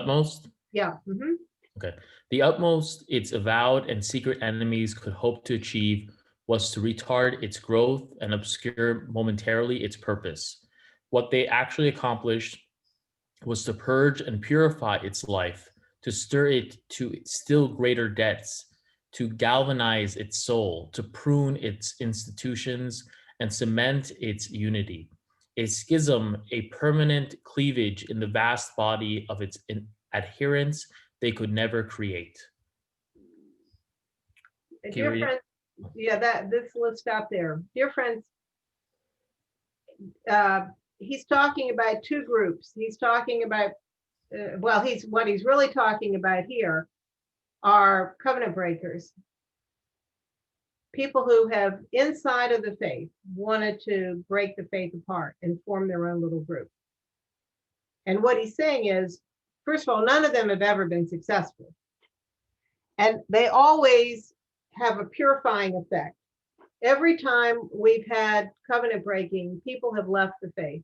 utmost. Yeah. Okay. The utmost its avowed and secret enemies could hope to achieve was to retard its growth and obscure momentarily its purpose. What they actually accomplished was to purge and purify its life, to stir it to still greater depths, to galvanize its soul, to prune its institutions, and cement its unity. A schism, a permanent cleavage in the vast body of its adherents they could never create. Keep Dear reading. friends, yeah, let's stop there. Dear friends, uh, he's talking about two groups. He's talking about, what he's really talking about here are covenant breakers, people who have inside of the faith wanted to break the faith apart and form their own little group. And what he's saying is, first of all, none of them have ever been successful. And they always have a purifying effect. Every time we've had covenant breaking, people have left the faith,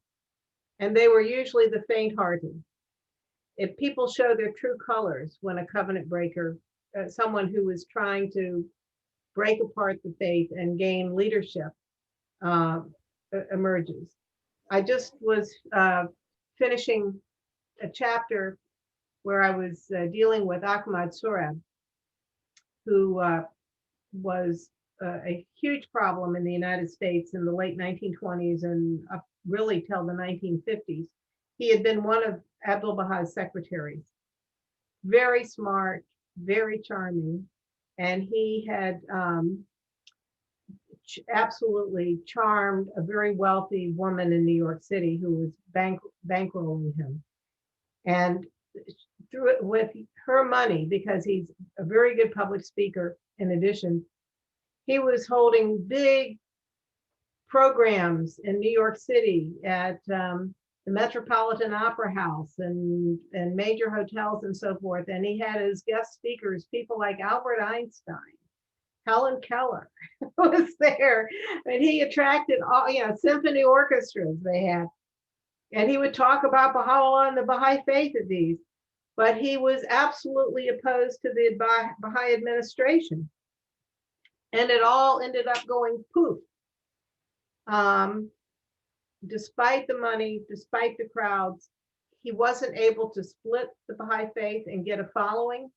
and they were usually the faint-hearted. If people show their true colors when a covenant breaker, someone who is trying to break apart the faith and gain leadership, uh, emerges. I just was finishing a chapter where I was dealing with Ahmad Surab, who was a huge problem in the United States in the late 1920s and up really till the 1950s. He had been one of Abdul Bahá's secretaries. Very smart, very charming, and he had absolutely charmed a very wealthy woman in New York City who was bankrolling him. And through it with her money, because he's a very good public speaker in addition, he was holding big programs in New York City at the Metropolitan Opera House and major hotels and so forth. And he had as guest speakers people like Albert Einstein, Helen Keller was there, and he attracted all, symphony orchestras they had. And he would talk about Baha'u'lláh and the Baha'i faith at these, but he was absolutely opposed to the Baha'i administration. And it all ended up going poof. Despite the money, despite the crowds, he wasn't able to split the Baha'i faith and get a following.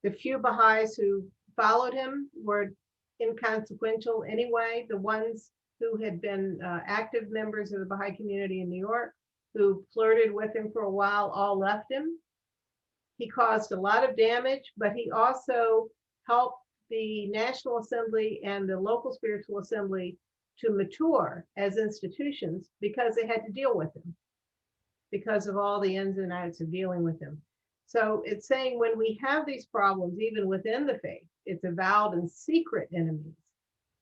The few Baha'is who followed him were inconsequential anyway. The ones who had been active members of the Baha'i community in New York, who flirted with him for a while, all left him. He caused a lot of damage, but he also helped the National Assembly and the local spiritual assembly to mature as institutions because they had to deal with him because of all the ins and outs of dealing with him. So it's saying when we have these problems, even within the faith, it's avowed and secret enemies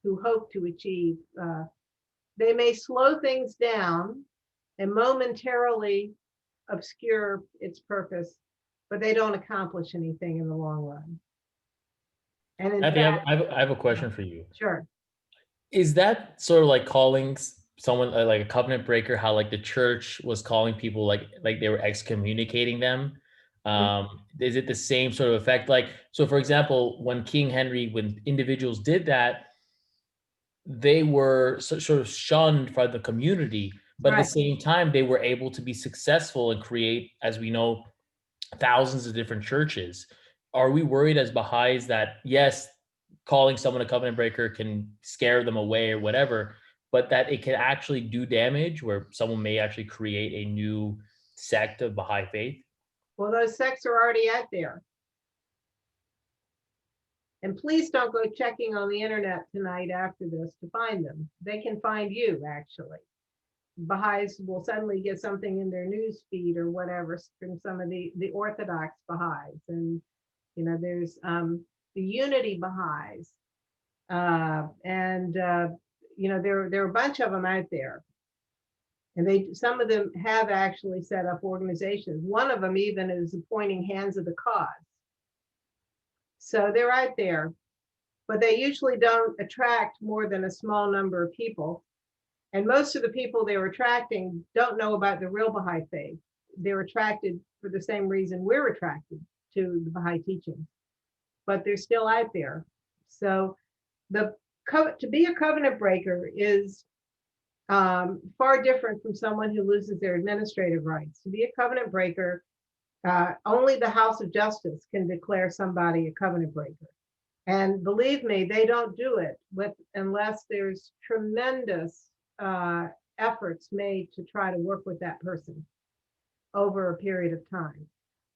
who hope to achieve. They may slow things down and momentarily obscure its purpose, but they don't accomplish anything in the long run. And in fact, I have a question for you. sure. Is that sort of like calling someone like a covenant breaker, how like the church was calling people like they were excommunicating them? Is it the same sort of effect? Like, so for example, when when individuals did that, they were sort of shunned by the community, but at the Right. same time, they were able to be successful and create, as we know, thousands of different churches. Are we worried as Baha'is that, yes, calling someone a covenant breaker can scare them away or whatever, but that it can actually do damage where someone may actually create a new sect of Baha'i faith? Well, those sects are already out there. And please don't go checking on the internet tonight after this to find them. They can find you, actually. Baha'is will suddenly get something in their news feed or whatever from some of the Orthodox Baha'is. And, there's the Unity Baha'is. There are a bunch of them out there. And some of them have actually set up organizations. One of them even is appointing hands of the cause. So they're out there, but they usually don't attract more than a small number of people. And most of the people they were attracting don't know about the real Baha'i faith. they're attracted for the same reason we're attracted to the Baha'i teaching, but they're still out there. So to be a covenant breaker is far different from someone who loses their administrative rights. To be a covenant breaker, only the House of Justice can declare somebody a covenant breaker. And believe me, they don't do it unless there's tremendous efforts made to try to work with that person over a period of time.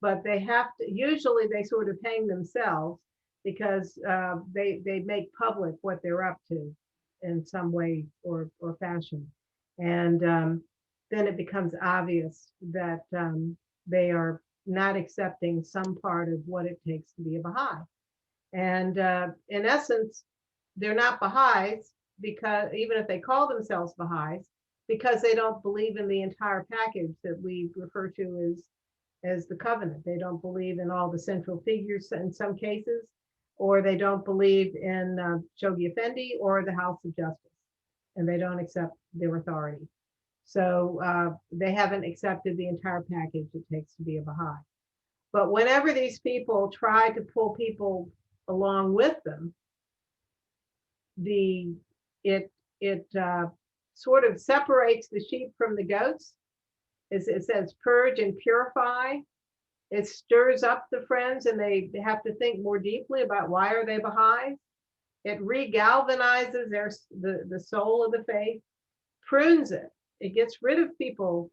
But they have to, usually they sort of hang themselves because they make public what they're up to in some way or fashion. And then it becomes obvious that they are not accepting some part of what it takes to be a Baha'i. And in essence, they're not Baha'is, because even if they call themselves Baha'is, because they don't believe in the entire package that we refer to as the covenant. They don't believe in all the central figures in some cases, or they don't believe in Shoghi Effendi or the House of Justice, and they don't accept their authority. So they haven't accepted the entire package it takes to be a Baha'i. But whenever these people try to pull people along with them, it sort of separates the sheep from the goats. It says purge and purify. It stirs up the friends, and they have to think more deeply about why are they Baha'i. It regalvanizes the soul of the faith, prunes it. It gets rid of people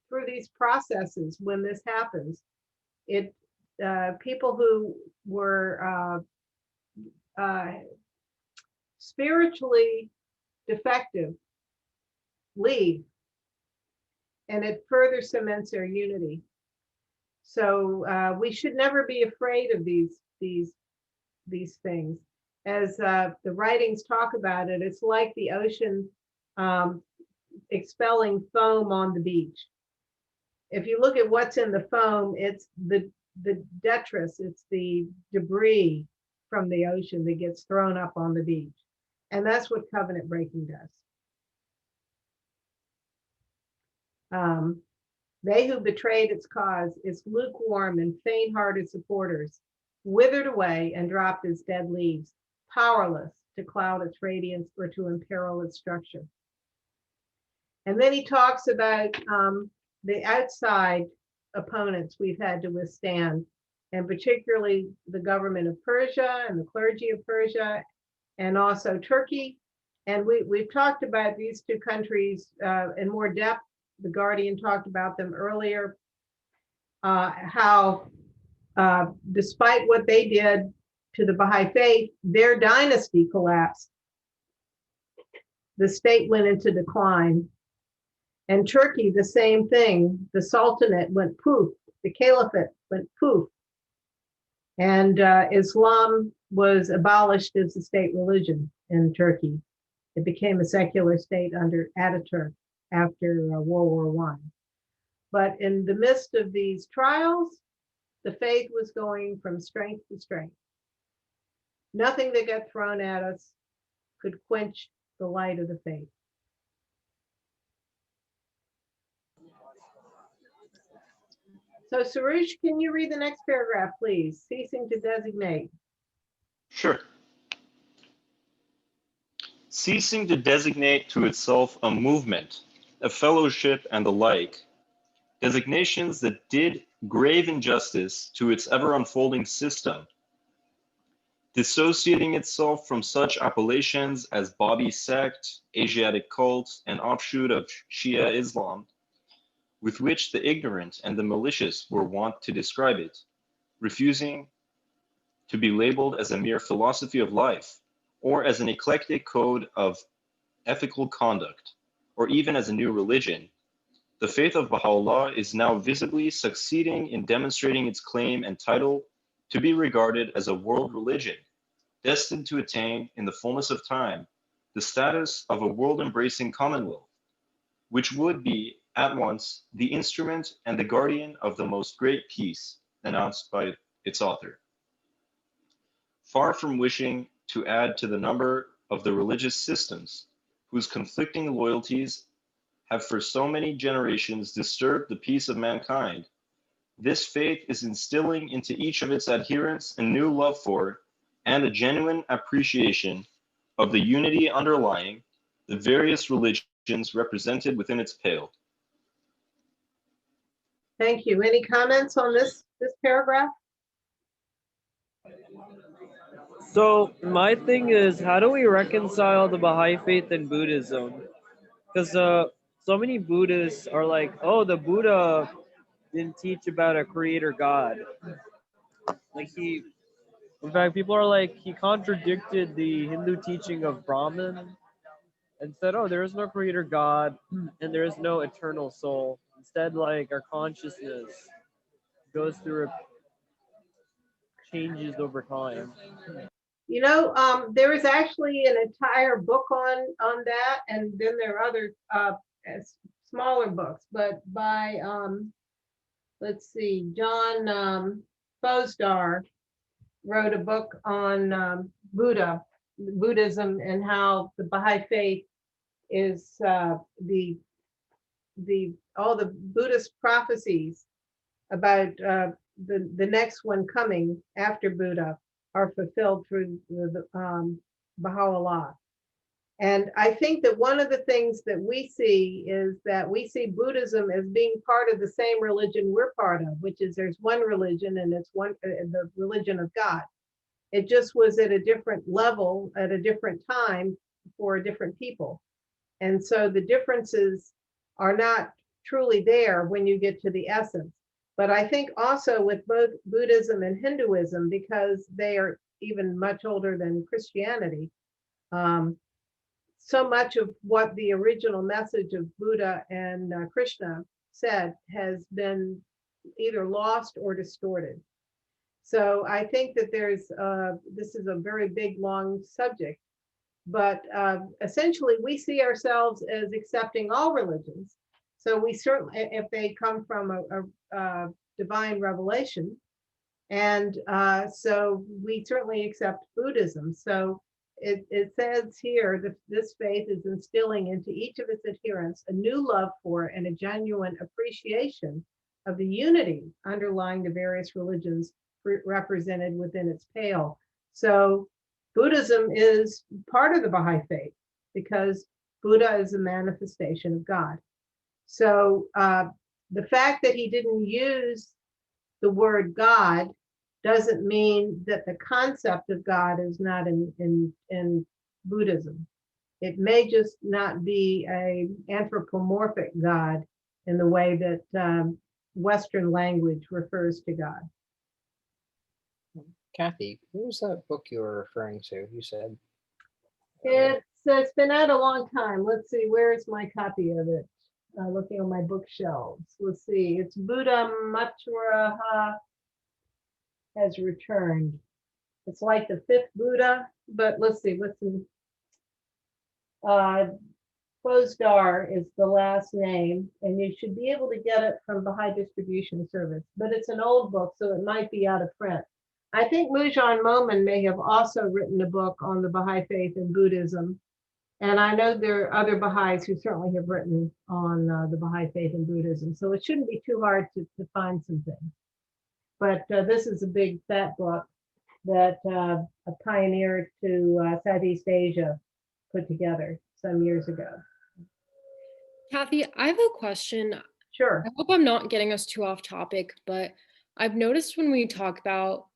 through these processes. When this happens, people who were spiritually defective leave, and it further cements their unity. So we should never be afraid of these things. As the writings talk about it, it's like the ocean expelling foam on the beach. If you look at what's in the foam, it's the detritus, it's the debris from the ocean that gets thrown up on the beach. And that's what covenant breaking does. They who betrayed its cause, its lukewarm and faint-hearted supporters, withered away and dropped as dead leaves, powerless to cloud its radiance or to imperil its structure. And then he talks about the outside opponents we've had to withstand, and particularly the government of Persia and the clergy of Persia, and also Turkey. And we've talked about these two countries in more depth. The Guardian talked about them earlier, how despite what they did to the Baha'i faith, their dynasty collapsed. The state went into decline. And Turkey, the same thing. The Sultanate went poof. The Caliphate went poof. And Islam was abolished as a state religion in Turkey. It became a secular state under Ataturk after World War I. But in the midst of these trials, the faith was going from strength to strength. Nothing that got thrown at us could quench the light of the faith. So Sarush, can you read the next paragraph, please? Ceasing to designate. Sure. Ceasing to designate to itself a movement, a fellowship, and the like, designations that did grave injustice to its ever-unfolding system, dissociating itself from such appellations as Babi sect, Asiatic cult, and offshoot of Shia Islam, with which the ignorant and the malicious were wont to describe it, refusing to be labeled as a mere philosophy of life, or as an eclectic code of ethical conduct, or even as a new religion. The faith of Bahá'u'lláh is now visibly succeeding in demonstrating its claim and title to be regarded as a world religion, destined to attain, in the fullness of time, the status of a world-embracing commonwealth, which would be at once the instrument and the guardian of the most great peace announced by its author. Far from wishing to add to the number of the religious systems whose conflicting loyalties have for so many generations disturbed the peace of mankind, this faith is instilling into each of its adherents a new love for and a genuine appreciation of the unity underlying the various religions represented within its pale. Thank you. Any comments on this paragraph? So my thing is, how do we reconcile the Baha'i faith and Buddhism? Because so many Buddhists are like, oh, the Buddha didn't teach about a creator God. Like in fact, people are like, he contradicted the Hindu teaching of Brahman and said, oh, there is no creator God and there is no eternal soul. Instead, like our consciousness goes through changes over time. You know, there is actually an entire book on that, and then there are other smaller books, but by let's see, John Fosdar wrote a book on Buddhism, and how the Baha'i faith is all the Buddhist prophecies about the next one coming after Buddha are fulfilled through the Bahá'u'lláh. And I think that one of the things that we see is that we see Buddhism as being part of the same religion we're part of, which is there's one religion, and it's the religion of God. It just was at a different level at a different time for different people. And so the differences are not truly there when you get to the essence. But I think also with both Buddhism and Hinduism, because they are even much older than Christianity, so much of what the original message of Buddha and Krishna said has been either lost or distorted. So I think that this is a very big, long subject, but essentially we see ourselves as accepting all religions. So we certainly, if they come from a divine revelation, and so we certainly accept Buddhism. So it says here that this faith is instilling into each of its adherents a new love for and a genuine appreciation of the unity underlying the various religions represented within its pale. So Buddhism is part of the Baha'i faith because Buddha is a manifestation of God. So the fact that he didn't use the word God doesn't mean that the concept of God is not in Buddhism. It may just not be an anthropomorphic God in the way that Western language refers to God. Kathy, what was that book you were referring to? You said It's been out a long time. Let's see, where's my copy of it? Looking on my bookshelves. Let's see, it's Buddha Matsuraha has returned. It's like the fifth Buddha, but let's see, what's in Fosdar is the last name, and you should be able to get it from Baha'i Distribution Service, but it's an old book, so it might be out of print. I think Mujan Momin may have also written a book on the Baha'i faith and Buddhism. And I know there are other Baha'is who certainly have written on the Baha'i faith and Buddhism. So it shouldn't be too hard to find some things. But this is a big fat book that a pioneer to Southeast Asia put together some years ago. Kathy, I have a question. Sure. I hope I'm not getting us too off topic, but I've noticed when we talk about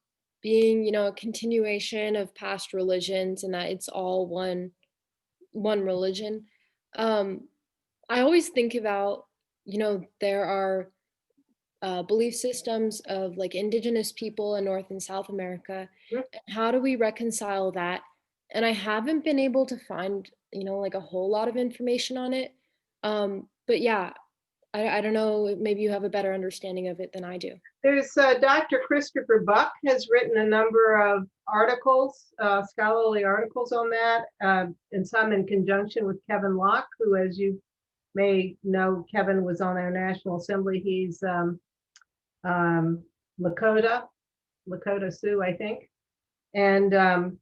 being, a continuation of past religions and that it's all one religion, I always think about, there are belief systems of like indigenous people in North and South America. Sure. And how do we reconcile that? And I haven't been able to find, like a whole lot of information on it. But yeah, I don't know, maybe you have a better understanding of it than I do. There's Dr. Christopher Buck has written a number of articles, scholarly articles on that, and some in conjunction with Kevin Locke, who, as you may know, Kevin was on our National Assembly. He's Lakota Sioux, I think. And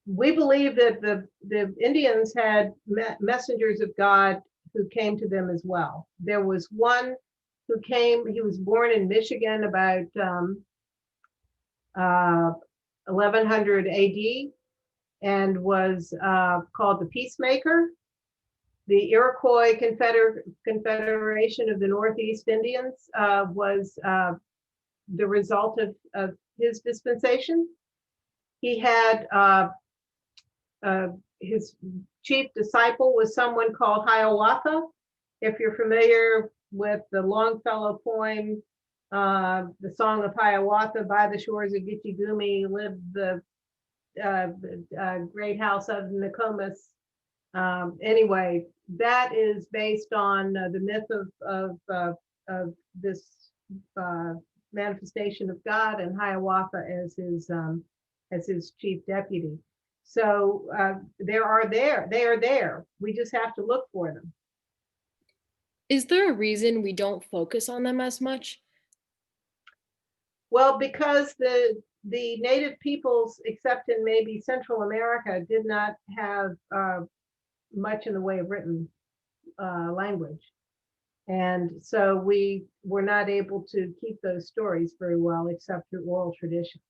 we believe that the Indians had messengers of God who came to them as well. There was one who came, he was born in Michigan about 1100 AD and was called the Peacemaker. The Iroquois Confederation of the Northeast Indians was the result of his dispensation. He had his chief disciple was someone called Hiawatha. If you're familiar with the Longfellow poem, the Song of Hiawatha, by the shores of Gitchigumi lived the great house of Nokomis. Anyway, that is based on the myth of this manifestation of God, and Hiawatha as his chief deputy. So they are there. We just have to look for them. Is there a reason we don't focus on them as much? Well, because the native peoples, except in maybe Central America, did not have much in the way of written language. And so we were not able to keep those stories very well, except through oral traditions.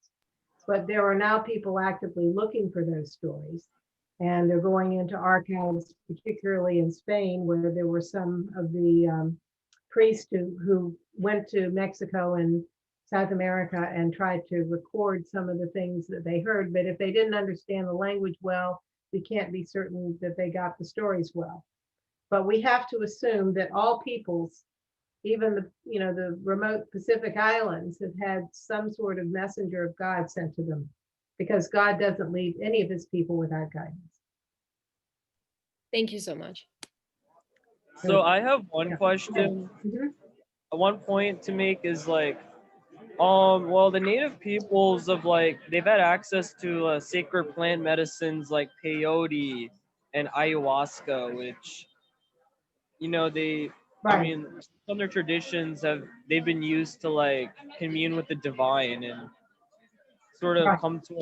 But there are now people actively looking for those stories. And they're going into archives, particularly in Spain, where there were some of the priests who went to Mexico and South America and tried to record some of the things that they heard. But if they didn't understand the language well, we can't be certain that they got the stories well. But we have to assume that all peoples, even the remote Pacific Islands, have had some sort of messenger of God sent to them, because God doesn't leave any of his people without guidance. Thank you so much. So I have one Yeah. question. Mhm. One point to make is like, well, the native peoples of they've had access to sacred plant medicines like peyote and ayahuasca, which, I Right. mean, some of their traditions they've been used to commune with the divine and sort of Right. come to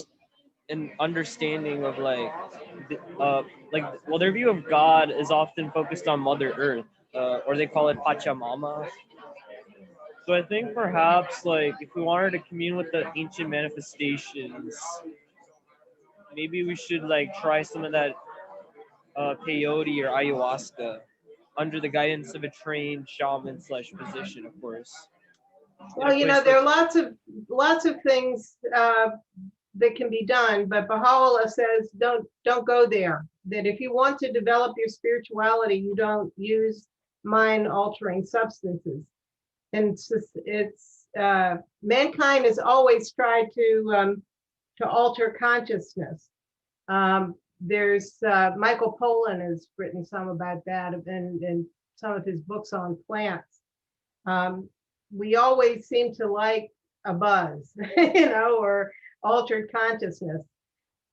an understanding of well, their view of God is often focused on Mother Earth, or they call it Pachamama. So I think perhaps if we wanted to commune with the ancient manifestations, maybe we should try some of that peyote or ayahuasca under the guidance of a trained shaman / physician, of course. Well, there are lots of things that can be done, but Bahá'u'lláh says don't go there. That if you want to develop your spirituality, you don't use mind-altering substances. And it's mankind has always tried to alter consciousness. There's Michael Pollan has written some about that, and some of his books on plants. We always seem to like a buzz, or altered consciousness.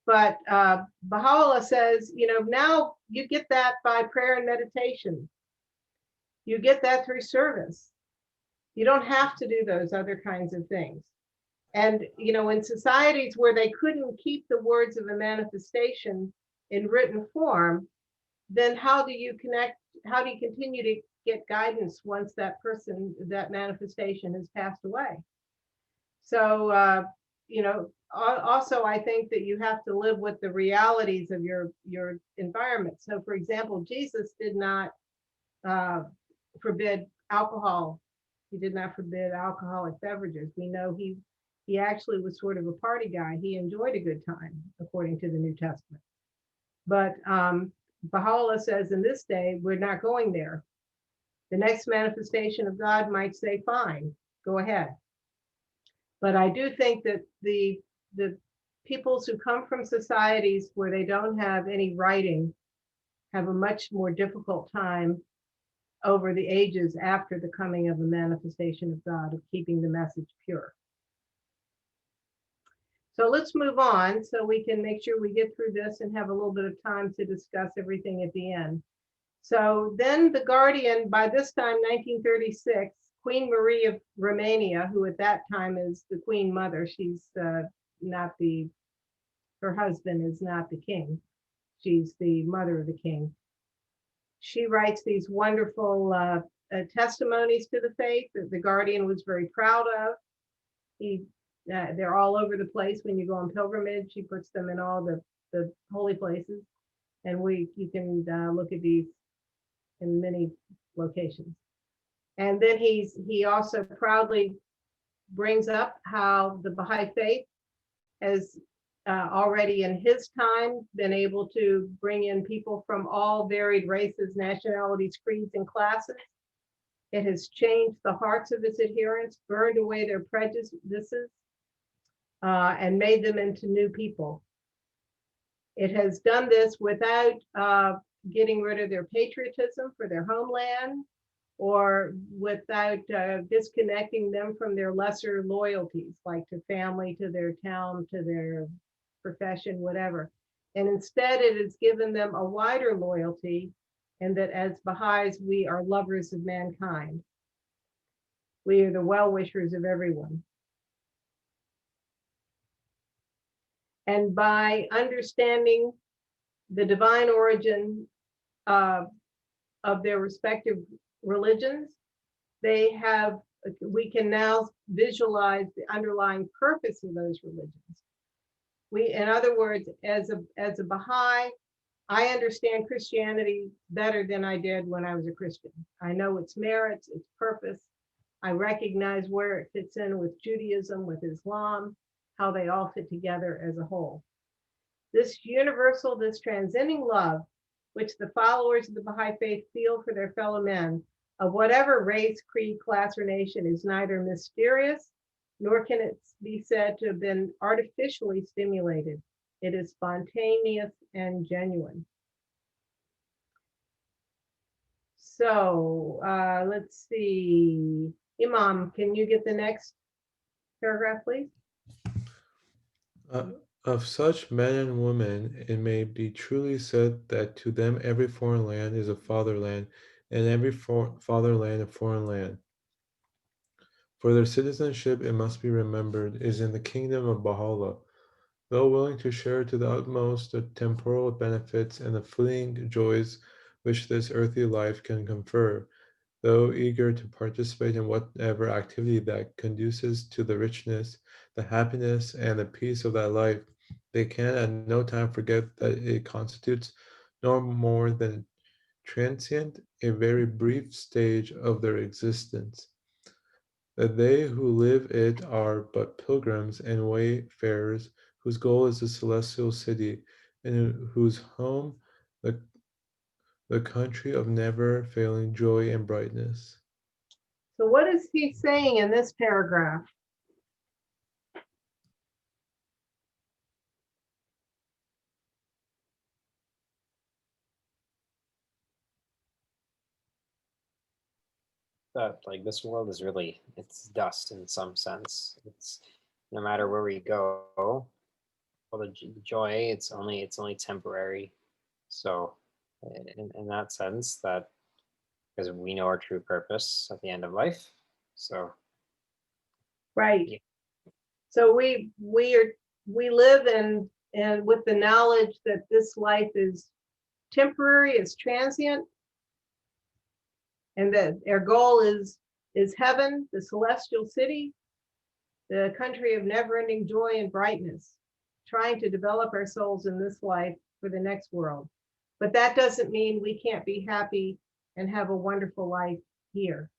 But Bahá'u'lláh says, now you get that by prayer and meditation. You get that through service. You don't have to do those other kinds of things. And, in societies where they couldn't keep the words of a manifestation in written form, then how do you continue to get guidance once that manifestation has passed away? So, also I think that you have to live with the realities of your environment. So, for example, Jesus did not forbid alcohol. He did not forbid alcoholic beverages. We know he actually was sort of a party guy. He enjoyed a good time, according to the New Testament. But Bahá'u'lláh says in this day, we're not going there. The next manifestation of God might say, fine, go ahead. But I do think that the peoples who come from societies where they don't have any writing have a much more difficult time over the ages after the coming of the manifestation of God, of keeping the message pure. So let's move on so we can make sure we get through this and have a little bit of time to discuss everything at the end. So then the Guardian, by this time, 1936, Queen Marie of Romania, who at that time is the Queen Mother, she's her husband is not the king. She's the mother of the king. She writes these wonderful testimonies to the faith that the Guardian was very proud of. They're all over the place when you go on pilgrimage. She puts them in all the holy places, and you can look at these in many locations. And then he also proudly brings up how the Baha'i faith has already in his time been able to bring in people from all varied races, nationalities, creeds, and classes. It has changed the hearts of its adherents, burned away their prejudices, and made them into new people. It has done this without getting rid of their patriotism for their homeland, or without disconnecting them from their lesser loyalties, like to family, to their town, to their profession, whatever. And instead, it has given them a wider loyalty, and that as Baha'is, we are lovers of mankind. We are the well-wishers of everyone. And by understanding the divine origin of their respective religions, we can now visualize the underlying purpose of those religions. In other words, as a Baha'i, I understand Christianity better than I did when I was a Christian. I know its merits, its purpose. I recognize where it fits in with Judaism, with Islam, how they all fit together as a whole. This universal, this transcending love, which the followers of the Baha'i faith feel for their fellow men, of whatever race, creed, class, or nation, is neither mysterious, nor can it be said to have been artificially stimulated. It is spontaneous and genuine. So let's see. Imam, can you get the next paragraph, please? Of such men and women, it may be truly said that to them every foreign land is a fatherland, and every fatherland a foreign land. For their citizenship, it must be remembered, is in the kingdom of Baha'u'lláh. Though willing to share to the utmost the temporal benefits and the fleeting joys which this earthly life can confer, though eager to participate in whatever activity that conduces to the richness, the happiness, and the peace of that life, they can at no time forget that it constitutes no more than transient, a very brief stage of their existence. That they who live it are but pilgrims and wayfarers, whose goal is the celestial city, and whose home the country of never failing joy and brightness. So what is he saying in this paragraph? That like this world is really, it's dust in some sense. It's no matter where we go, well, the joy, it's only temporary. So in that sense, that because we know our true purpose at the end of life. So Right. Yeah. So we live in with the knowledge that this life is temporary, is transient, and that our goal is heaven, the celestial city, the country of never-ending joy and brightness, trying to develop our souls in this life for the next world. But that doesn't mean we can't be happy and have a wonderful life here,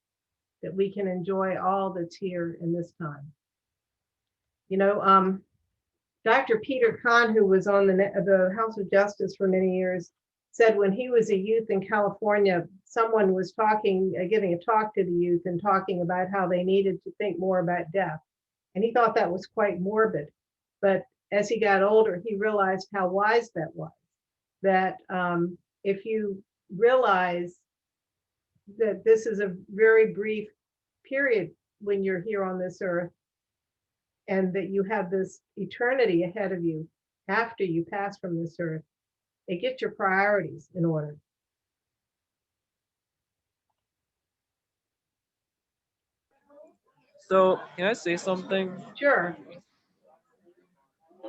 that we can enjoy all that's here in this time. You know, Dr. Peter Kahn, who was on the House of Justice for many years, said when he was a youth in California, someone was giving a talk to the youth and talking about how they needed to think more about death. And he thought that was quite morbid. But as he got older, he realized how wise that was. That if you realize that this is a very brief period when you're here on this earth, and that you have this eternity ahead of you after you pass from this earth, it gets your priorities in order. So can I say something? Sure.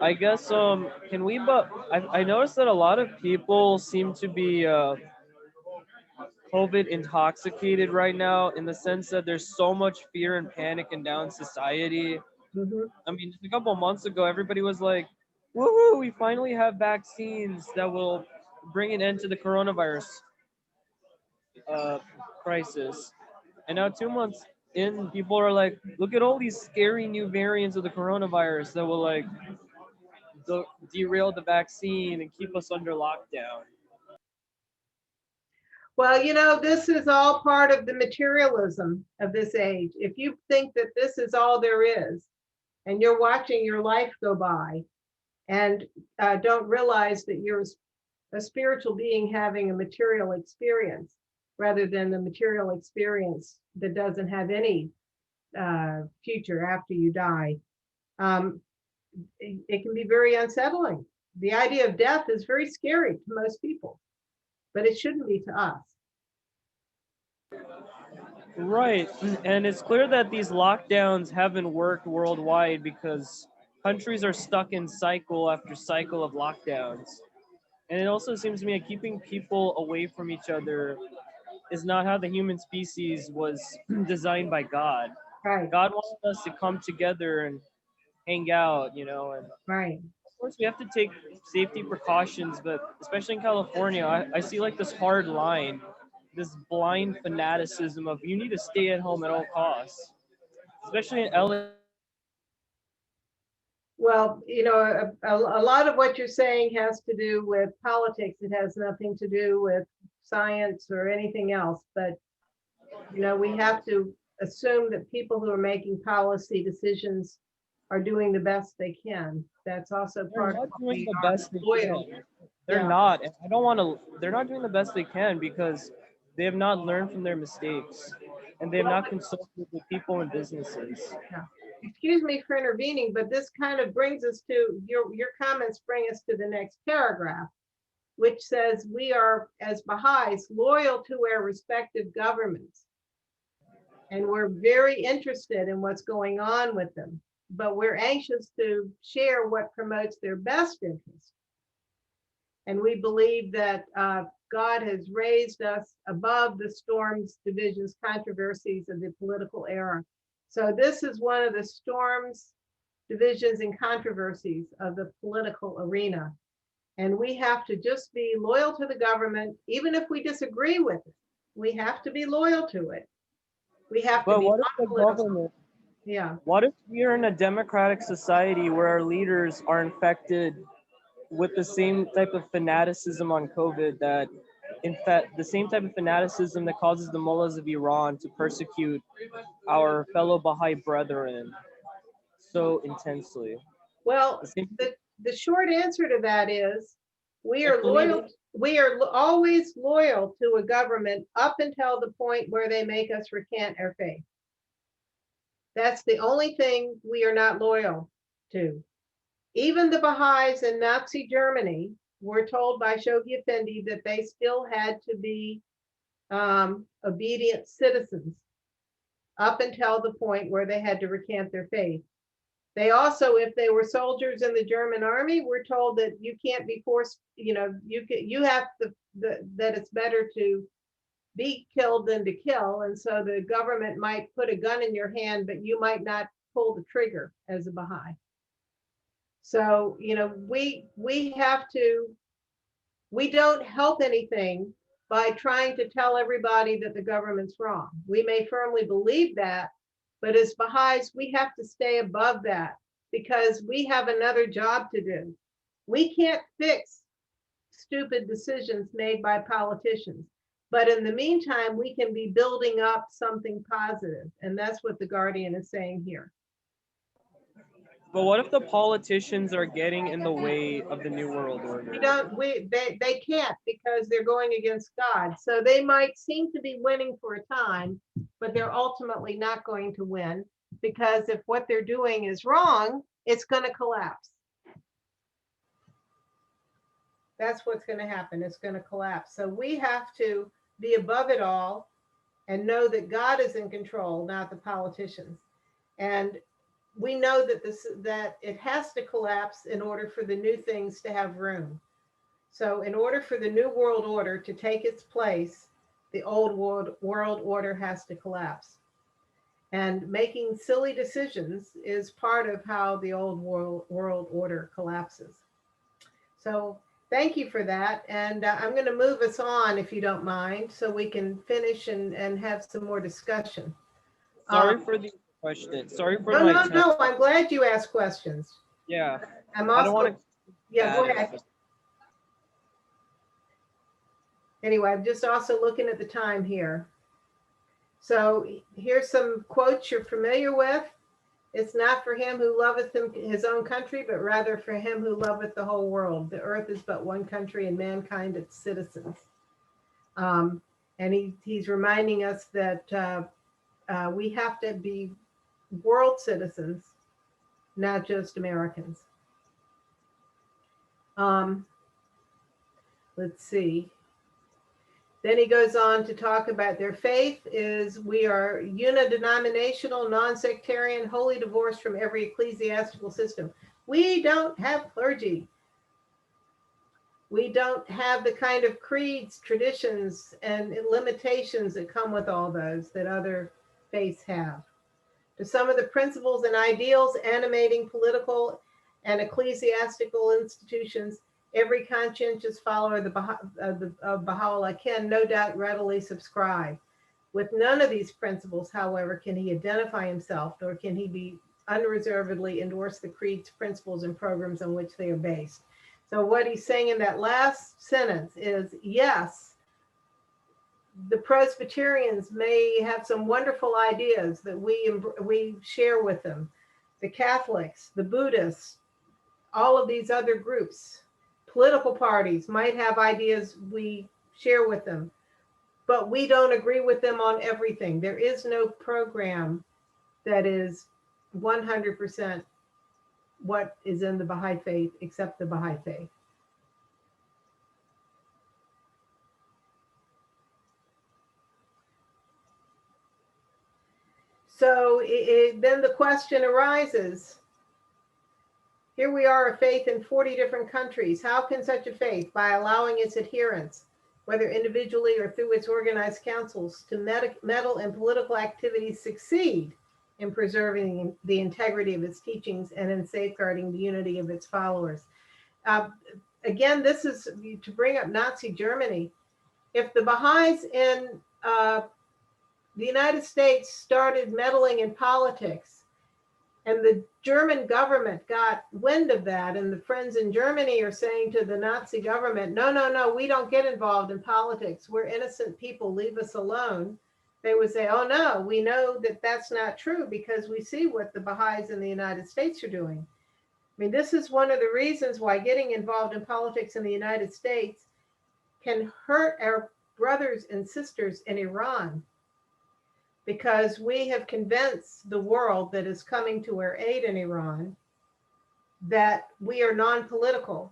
I guess can we, but I noticed that a lot of people seem to be COVID intoxicated right now in the sense that there's so much fear and panic and down society. Mhm. I mean, just a couple of months ago, everybody was like, woohoo, we finally have vaccines that will bring an end to the coronavirus uh, crisis. And now 2 months in, people are like, look at all these scary new variants of the coronavirus that will like derail the vaccine and keep us under lockdown. Well, this is all part of the materialism of this age. If you think that this is all there is, and you're watching your life go by, and don't realize that you're a spiritual being having a material experience rather than the material experience that doesn't have any future after you die, it can be very unsettling. The idea of death is very scary to most people, but it shouldn't be to us. Right. And it's clear that these lockdowns haven't worked worldwide because countries are stuck in cycle after cycle of lockdowns. And it also seems to me that keeping people away from each other is not how the human species was designed by God. Right, God wanted us to come together and hang out, and right. of course we have to take safety precautions, but especially in California, I see like this hard line, this blind fanaticism of you need to stay at home at all costs, especially in LA. Well, a lot of what you're saying has to do with politics. It has nothing to do with science or anything else. But, we have to assume that people who are making policy decisions are doing the best they can. That's also They're part of not what doing we the are best they loyal. can. They're Yeah. not. And I don't want to. They're not doing the best they can because they have not learned from their mistakes, and they have not consulted with people and businesses. Yeah. Excuse me for intervening, but this kind of brings us to your comments bring us to the next paragraph, which says we are, as Baha'is, loyal to our respective governments. And we're very interested in what's going on with them, but we're anxious to share what promotes their best interest. And we believe that God has raised us above the storms, divisions, controversies of the political era. So this is one of the storms, divisions, and controversies of the political arena. And we have to just be loyal to the government, even if we disagree with it. We have to be loyal to it. We have to But be what if the non-political. government? Yeah. What if we are in a democratic society where our leaders are infected with the same type of fanaticism on COVID that, in fact, the same type of fanaticism that causes the mullahs of Iran to persecute our fellow Baha'i brethren so intensely? Well, The same, the short answer to that is we if are the loyal. leader- We are always loyal to a government up until the point where they make us recant our faith. That's the only thing we are not loyal to. Even the Baha'is in Nazi Germany were told by Shoghi Effendi that they still had to be obedient citizens up until the point where they had to recant their faith. They also, if they were soldiers in the German army, were told that you can't be forced, you have that it's better to be killed than to kill. And so the government might put a gun in your hand, but you might not pull the trigger as a Baha'i. So, we don't help anything by trying to tell everybody that the government's wrong. We may firmly believe that, but as Baha'is, we have to stay above that because we have another job to do. We can't fix stupid decisions made by politicians. But in the meantime, we can be building up something positive. And that's what the Guardian is saying here. But what if the politicians are getting in the way of the New World Order? They can't because they're going against God. So they might seem to be winning for a time, but they're ultimately not going to win because if what they're doing is wrong, it's going to collapse. That's what's going to happen. It's going to collapse. So we have to be above it all and know that God is in control, not the politicians. And we know that it has to collapse in order for the new things to have room. So in order for the new world order to take its place, the old world order has to collapse. And making silly decisions is part of how the old world order collapses. So thank you for that. And I'm going to move us on, if you don't mind, so we can finish and have some more discussion. Sorry for the question. Sorry for No, my no, temper. no. I'm glad you asked questions. Yeah. I'm I don't also, want to. yeah, go ahead. Anyway, I'm just also looking at the time here. So here's some quotes you're familiar with. It's not for him who loveth his own country, but rather for him who loveth the whole world. The earth is but one country and mankind its citizens. And he's reminding us that we have to be world citizens, not just Americans. Let's see. Then he goes on to talk about their faith is we are unidenominational, non-sectarian, wholly divorced from every ecclesiastical system. We don't have clergy. We don't have the kind of creeds, traditions, and limitations that come with all those that other faiths have. To some of the principles and ideals animating political and ecclesiastical institutions, every conscientious follower of Baha'u'lláh can no doubt readily subscribe. With none of these principles, however, can he identify himself, nor can he be unreservedly endorse the creeds, principles, and programs on which they are based. So what he's saying in that last sentence is, yes, the Presbyterians may have some wonderful ideas that we share with them. The Catholics, the Buddhists, all of these other groups, political parties might have ideas we share with them, but we don't agree with them on everything. There is no program that is 100% what is in the Baha'i faith except the Baha'i faith. So then the question arises, here we are, a faith in 40 different countries. How can such a faith, by allowing its adherents, whether individually or through its organized councils, to meddle in political activities, succeed in preserving the integrity of its teachings and in safeguarding the unity of its followers? Again, this is to bring up Nazi Germany. If the Baha'is in the United States started meddling in politics, and the German government got wind of that, and the friends in Germany are saying to the Nazi government, no, no, no, we don't get involved in politics. We're innocent people, leave us alone. They would say, oh no, we know that that's not true because we see what the Baha'is in the United States are doing. I mean, this is one of the reasons why getting involved in politics in the United States can hurt our brothers and sisters in Iran, because we have convinced the world that is coming to our aid in Iran that we are non-political,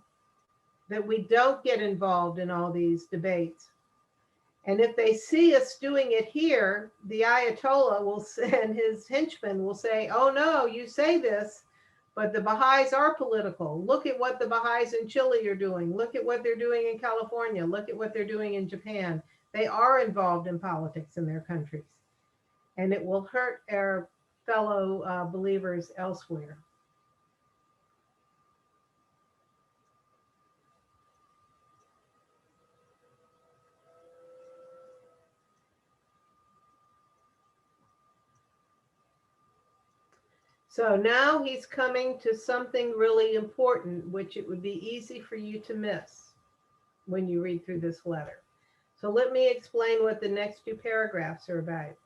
that we don't get involved in all these debates. And if they see us doing it here, the Ayatollah will say, and his henchmen will say, oh no, you say this, but the Baha'is are political. Look at what the Baha'is in Chile are doing. Look at what they're doing in California. Look at what they're doing in Japan. They are involved in politics in their countries. And it will hurt our fellow believers elsewhere. So now he's coming to something really important, which it would be easy for you to miss when you read through this letter. So let me explain what the next two paragraphs are about.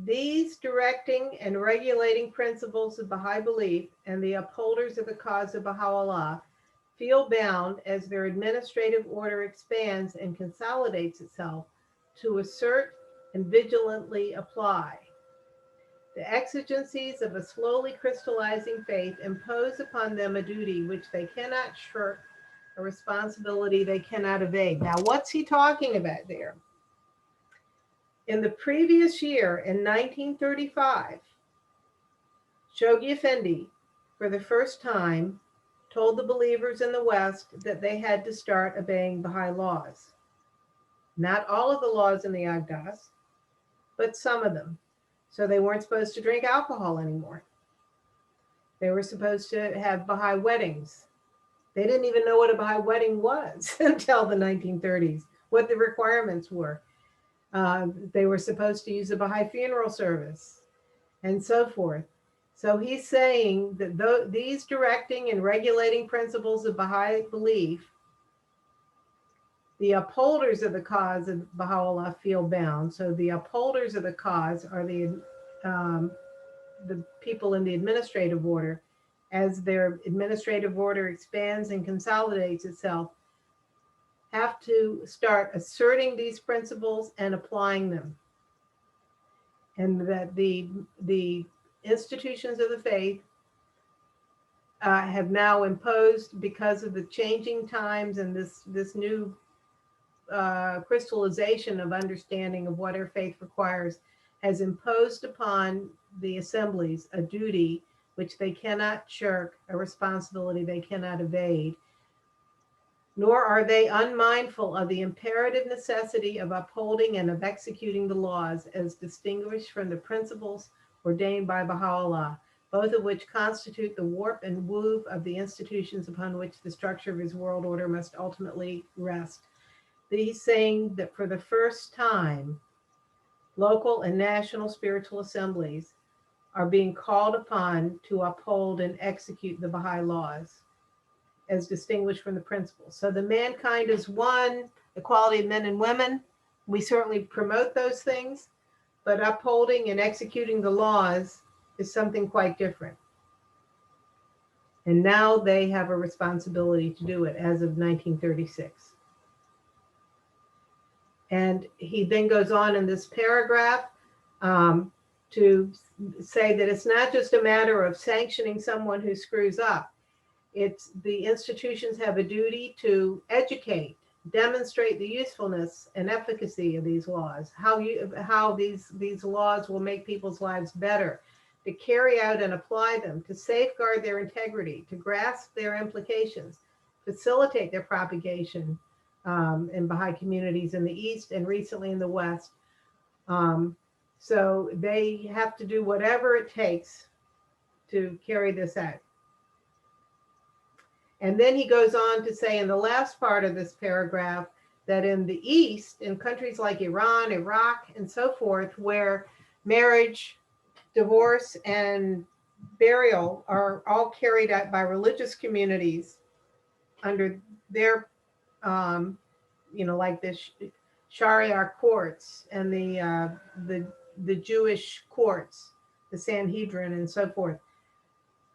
These directing and regulating principles of Baha'i belief and the upholders of the cause of Baha'u'lláh feel bound, as their administrative order expands and consolidates itself, to assert and vigilantly apply. The exigencies of a slowly crystallizing faith impose upon them a duty which they cannot shirk, a responsibility they cannot evade. Now, what's he talking about there? In the previous year, in 1935, Shoghi Effendi, for the first time, told the believers in the West that they had to start obeying Baha'i laws. Not all of the laws in the Agdas, but some of them. So they weren't supposed to drink alcohol anymore. They were supposed to have Baha'i weddings. They didn't even know what a Baha'i wedding was until the 1930s, what the requirements were. They were supposed to use a Baha'i funeral service and so forth. So he's saying that these directing and regulating principles of Baha'i belief, the upholders of the cause of Baha'u'lláh feel bound. So the upholders of the cause are the people in the administrative order. As their administrative order expands and consolidates itself, have to start asserting these principles and applying them. And that the institutions of the faith have now imposed, because of the changing times and this new crystallization of understanding of what our faith requires, has imposed upon the assemblies a duty which they cannot shirk, a responsibility they cannot evade, nor are they unmindful of the imperative necessity of upholding and of executing the laws as distinguished from the principles ordained by Baha'u'lláh, both of which constitute the warp and woof of the institutions upon which the structure of his world order must ultimately rest. He's saying that for the first time, local and national spiritual assemblies are being called upon to uphold and execute the Baha'i laws as distinguished from the principles. So the mankind is one, equality of men and women. We certainly promote those things, but upholding and executing the laws is something quite different. And now they have a responsibility to do it as of 1936. And he then goes on in this paragraph to say that it's not just a matter of sanctioning someone who screws up. It's the institutions have a duty to educate, demonstrate the usefulness and efficacy of these laws, how these laws will make people's lives better, to carry out and apply them, to safeguard their integrity, to grasp their implications, facilitate their propagation in Baha'i communities in the East and recently in the West. So they have to do whatever it takes to carry this out. And then he goes on to say in the last part of this paragraph that in the East, in countries like Iran, Iraq, and so forth, where marriage, divorce, and burial are all carried out by religious communities under their, like the Sharia courts and the Jewish courts, the Sanhedrin, and so forth.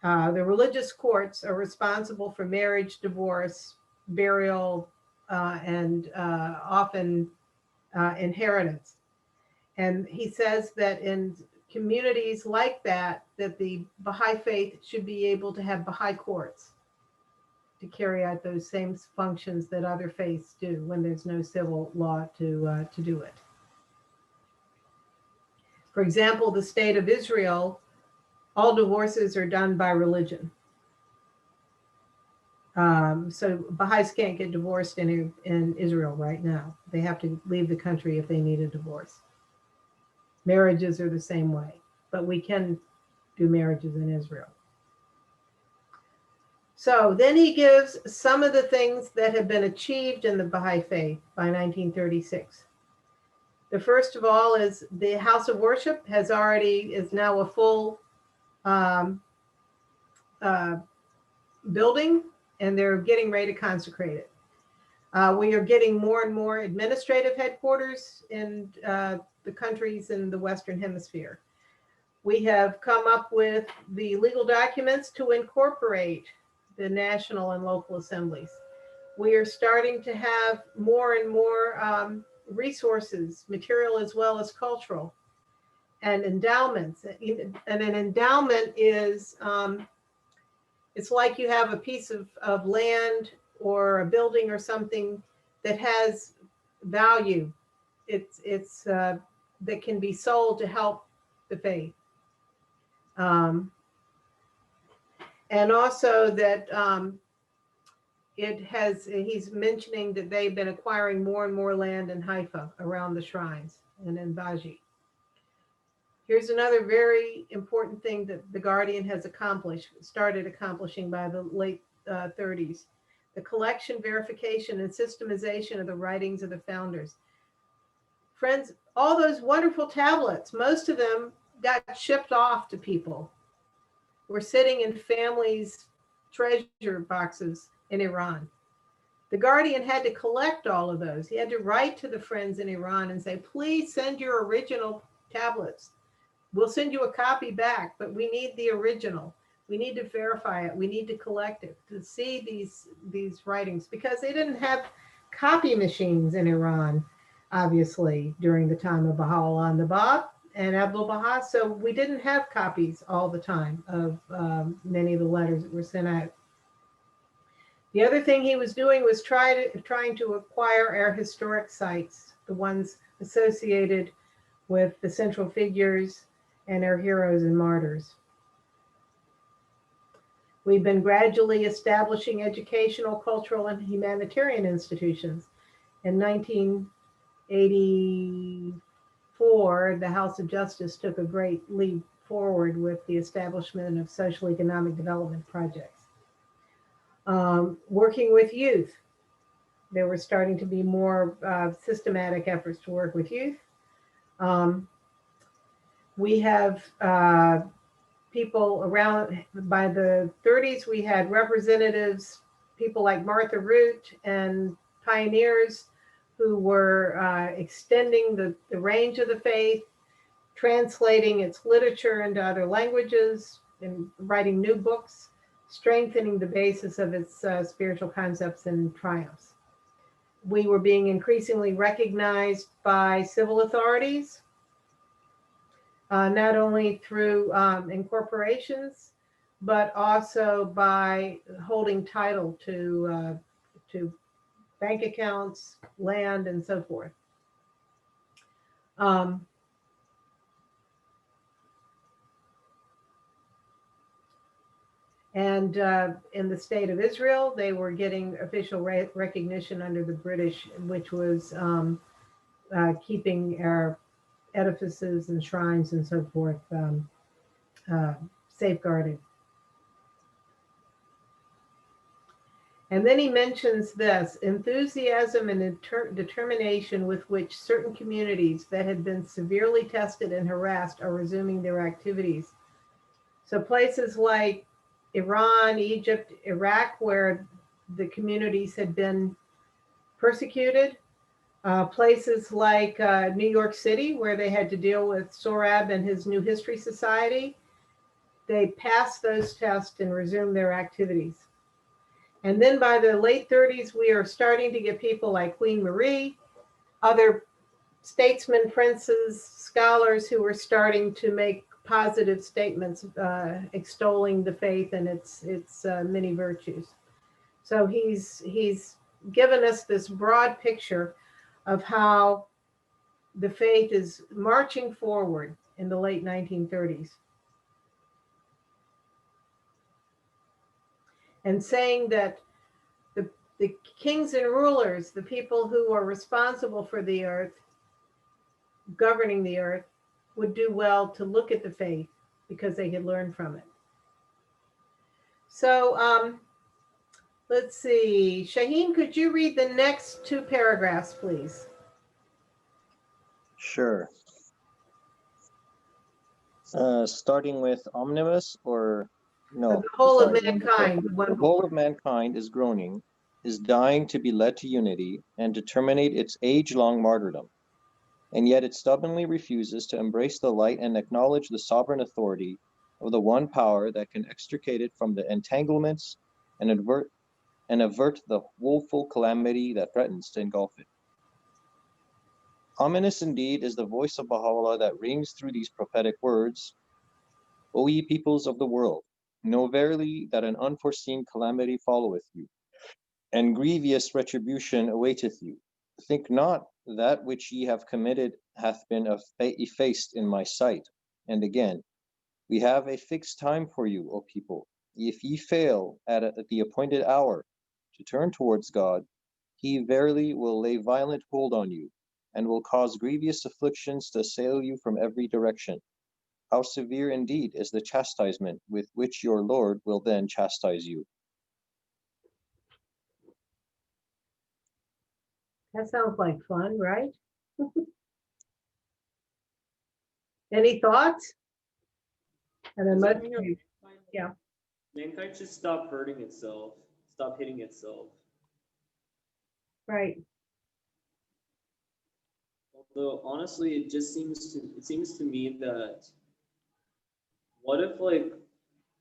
The religious courts are responsible for marriage, divorce, burial, and often inheritance. And he says that in communities like that, that the Baha'i faith should be able to have Baha'i courts to carry out those same functions that other faiths do when there's no civil law to do it. For example, the state of Israel, all divorces are done by religion. So Baha'is can't get divorced in Israel right now. They have to leave the country if they need a divorce. Marriages are the same way, but we can do marriages in Israel. So then he gives some of the things that have been achieved in the Baha'i faith by 1936. The first of all is the house of worship is now a full building, and they're getting ready to consecrate it. We are getting more and more administrative headquarters in the countries in the Western Hemisphere. We have come up with the legal documents to incorporate the national and local assemblies. We are starting to have more and more resources, material as well as cultural, and endowments. And an endowment is, it's like you have a piece of land or a building or something that has value. It's that can be sold to help the faith. And also that he's mentioning that they've been acquiring more and more land in Haifa around the shrines and in Baji. Here's another very important thing that the Guardian has started accomplishing by the late 30s. The collection, verification, and systemization of the writings of the founders. Friends, all those wonderful tablets, most of them got shipped off to people. Were sitting in families' treasure boxes in Iran. The Guardian had to collect all of those. He had to write to the friends in Iran and say, please send your original tablets. We'll send you a copy back, but we need the original. We need to verify it. We need to collect it to see these writings, because they didn't have copy machines in Iran, obviously, during the time of Bahá'u'lláh and the Bab and Abdu'l-Baha. So we didn't have copies all the time of many of the letters that were sent out. The other thing he was doing was trying to acquire our historic sites, the ones associated with the central figures and our heroes and martyrs. We've been gradually establishing educational, cultural, and humanitarian institutions. In 1984, the House of Justice took a great leap forward with the establishment of social economic development projects. Working with youth, there were starting to be more systematic efforts to work with youth. We have people around, by the 30s, we had representatives, people like Martha Root and pioneers who were extending the range of the faith, translating its literature into other languages, and writing new books, strengthening the basis of its spiritual concepts and triumphs. We were being increasingly recognized by civil authorities, not only through incorporations, but also by holding title to bank accounts, land, and so forth. And in the state of Israel, they were getting official recognition under the British, which was keeping our edifices and shrines and so forth safeguarded. And then he mentions this: enthusiasm and determination with which certain communities that had been severely tested and harassed are resuming their activities. So places like Iran, Egypt, Iraq, where the communities had been persecuted, places like New York City, where they had to deal with Sohrab and his New History Society, they passed those tests and resumed their activities. And then by the late 30s, we are starting to get people like Queen Marie, other statesmen, princes, scholars who were starting to make positive statements extolling the faith and its many virtues. So he's given us this broad picture of how the faith is marching forward in the late 1930s. And saying that the kings and rulers, the people who are responsible for the earth, governing the earth, would do well to look at the faith because they could learn from it. So let's see. Shaheen, could you read the next two paragraphs, please? Sure. Starting with omnibus, or no? The whole of sorry, mankind. The whole of mankind is groaning, is dying to be led to unity and to terminate its age-long martyrdom. And yet it stubbornly refuses to embrace the light and acknowledge the sovereign authority of the one power that can extricate it from the entanglements and avert the woeful calamity that threatens to engulf it. Ominous indeed is the voice of Baha'u'lláh that rings through these prophetic words: O ye peoples of the world, know verily that an unforeseen calamity followeth you, and grievous retribution awaiteth you. Think not that which ye have committed hath been effaced in my sight. And again, we have a fixed time for you, O people. If ye fail at the appointed hour to turn towards God, he verily will lay violent hold on you, and will cause grievous afflictions to assail you from every direction. How severe indeed is the chastisement with which your Lord will then chastise you. That sounds like fun, right? Any thoughts? And then let's, yeah. Mankind should stop hurting itself, stop hitting itself. Right. Although honestly, it seems to me that what if like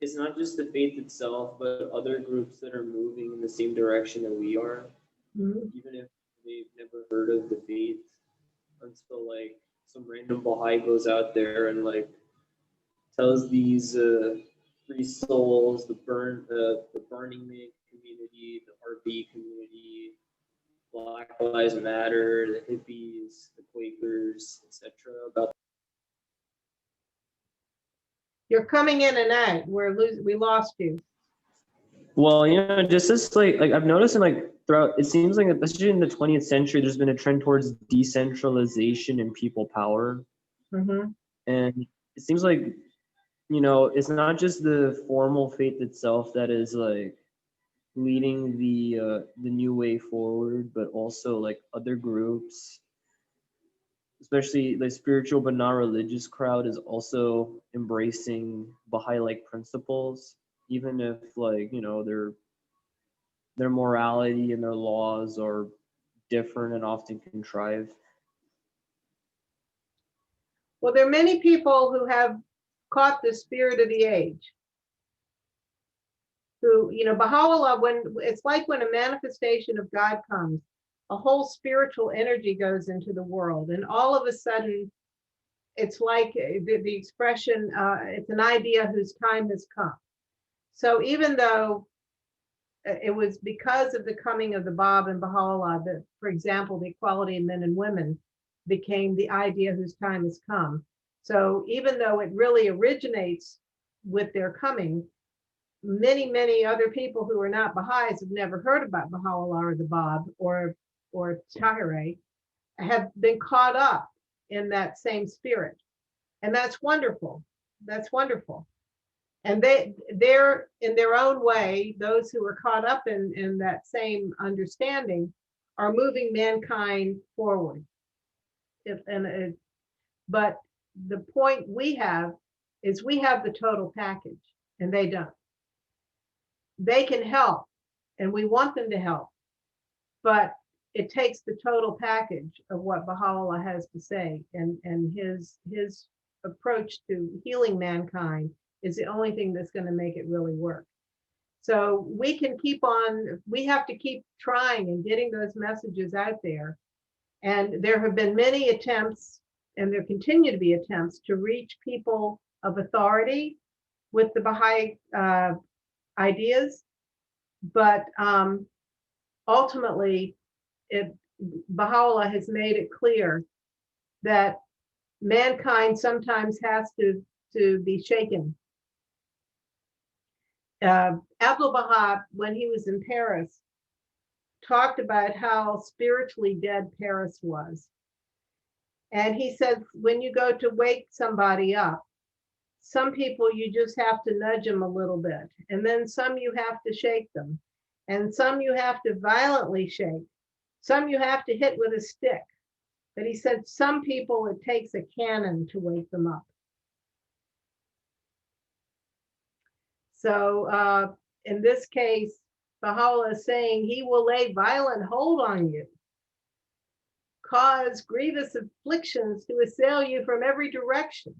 it's not just the faith itself, but other groups that are moving in the same direction that we are, Mhm. even if they've never heard of the faith until like some random Baha'i goes out there and like tells these free souls, the Burning Man community, the RB community, Black Lives Matter, the hippies, the Quakers, etc. about. You're coming in and out. We lost you. Well, just as like I've noticed in like throughout, it seems like especially in the 20th century, there's been a trend towards decentralization and people power, Mm-hmm. and it seems like it's not just the formal faith itself that is like leading the new way forward, but also like other groups, especially the spiritual but not religious crowd, is also embracing Baha'i-like principles, even if like their morality and their laws are different and often contrived. Well, there are many people who have caught the spirit of the age. Who, Baha'u'lláh, when it's like when a manifestation of God comes, a whole spiritual energy goes into the world, and all of a sudden, it's like the expression, it's an idea whose time has come. So even though it was because of the coming of the Bab and Baha'u'lláh that, for example, the equality of men and women became the idea whose time has come. So even though it really originates with their coming, many, many other people who are not Baha'is have never heard about Baha'u'lláh or the Bab or Tahirih have been caught up in that same spirit. And that's wonderful. That's wonderful. And they're in their own way, those who are caught up in that same understanding are moving mankind forward. But the point we have is we have the total package and they don't. They can help and we want them to help, but it takes the total package of what Baha'u'lláh has to say, and his approach to healing mankind is the only thing that's going to make it really work. So we have to keep trying and getting those messages out there. And there have been many attempts, and there continue to be attempts to reach people of authority with the Baha'i ideas. But ultimately, Baha'u'lláh has made it clear that mankind sometimes has to be shaken. Abdul Baha, when he was in Paris, talked about how spiritually dead Paris was. And he said, when you go to wake somebody up, some people you just have to nudge them a little bit, and then some you have to shake them, and some you have to violently shake, some you have to hit with a stick. But he said some people it takes a cannon to wake them up. So in this case, Baha'u'lláh is saying he will lay violent hold on you, cause grievous afflictions to assail you from every direction.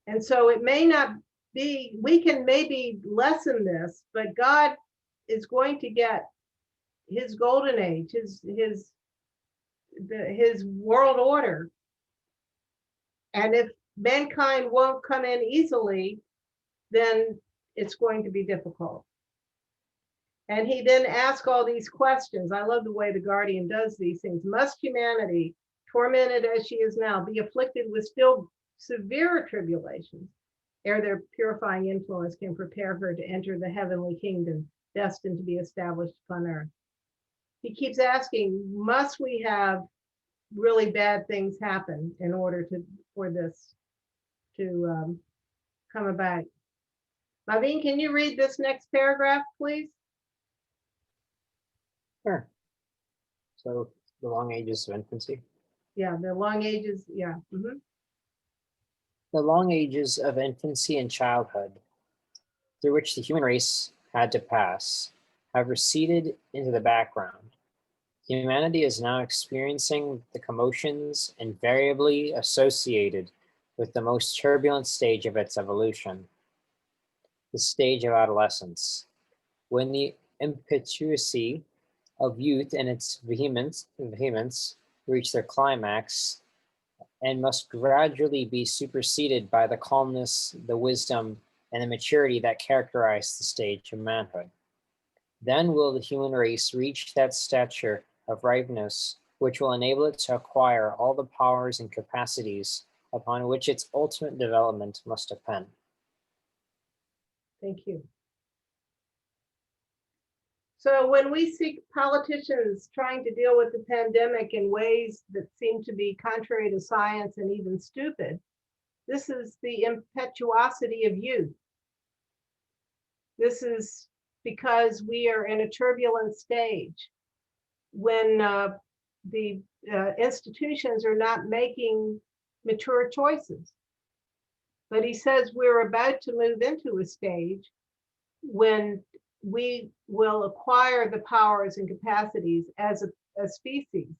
And so it may not be, we can maybe lessen this, but God is going to get his golden age, his world order. And if mankind won't come in easily, then it's going to be difficult. And he then asks all these questions. I love the way the Guardian does these things. Must humanity, tormented as she is now, be afflicted with still severe tribulations, ere their purifying influence can prepare her to enter the heavenly kingdom? destined to be established upon earth. He keeps asking, must we have really bad things happen in order for this to come about? Naveen, can you read this next paragraph, please? Sure. So the long ages of infancy. Yeah, the long ages, yeah. Mhm. The long ages of infancy and childhood, through which the human race had to pass, have receded into the background. Humanity is now experiencing the commotions invariably associated with the most turbulent stage of its evolution, the stage of adolescence, when the impetuosity of youth and its vehemence reach their climax and must gradually be superseded by the calmness, the wisdom, and the maturity that characterize the stage of manhood. Then will the human race reach that stature of ripeness which will enable it to acquire all the powers and capacities upon which its ultimate development must depend. Thank you. So when we see politicians trying to deal with the pandemic in ways that seem to be contrary to science and even stupid, this is the impetuosity of youth. This is because we are in a turbulent stage when the institutions are not making mature choices. But he says we're about to move into a stage when we will acquire the powers and capacities as a species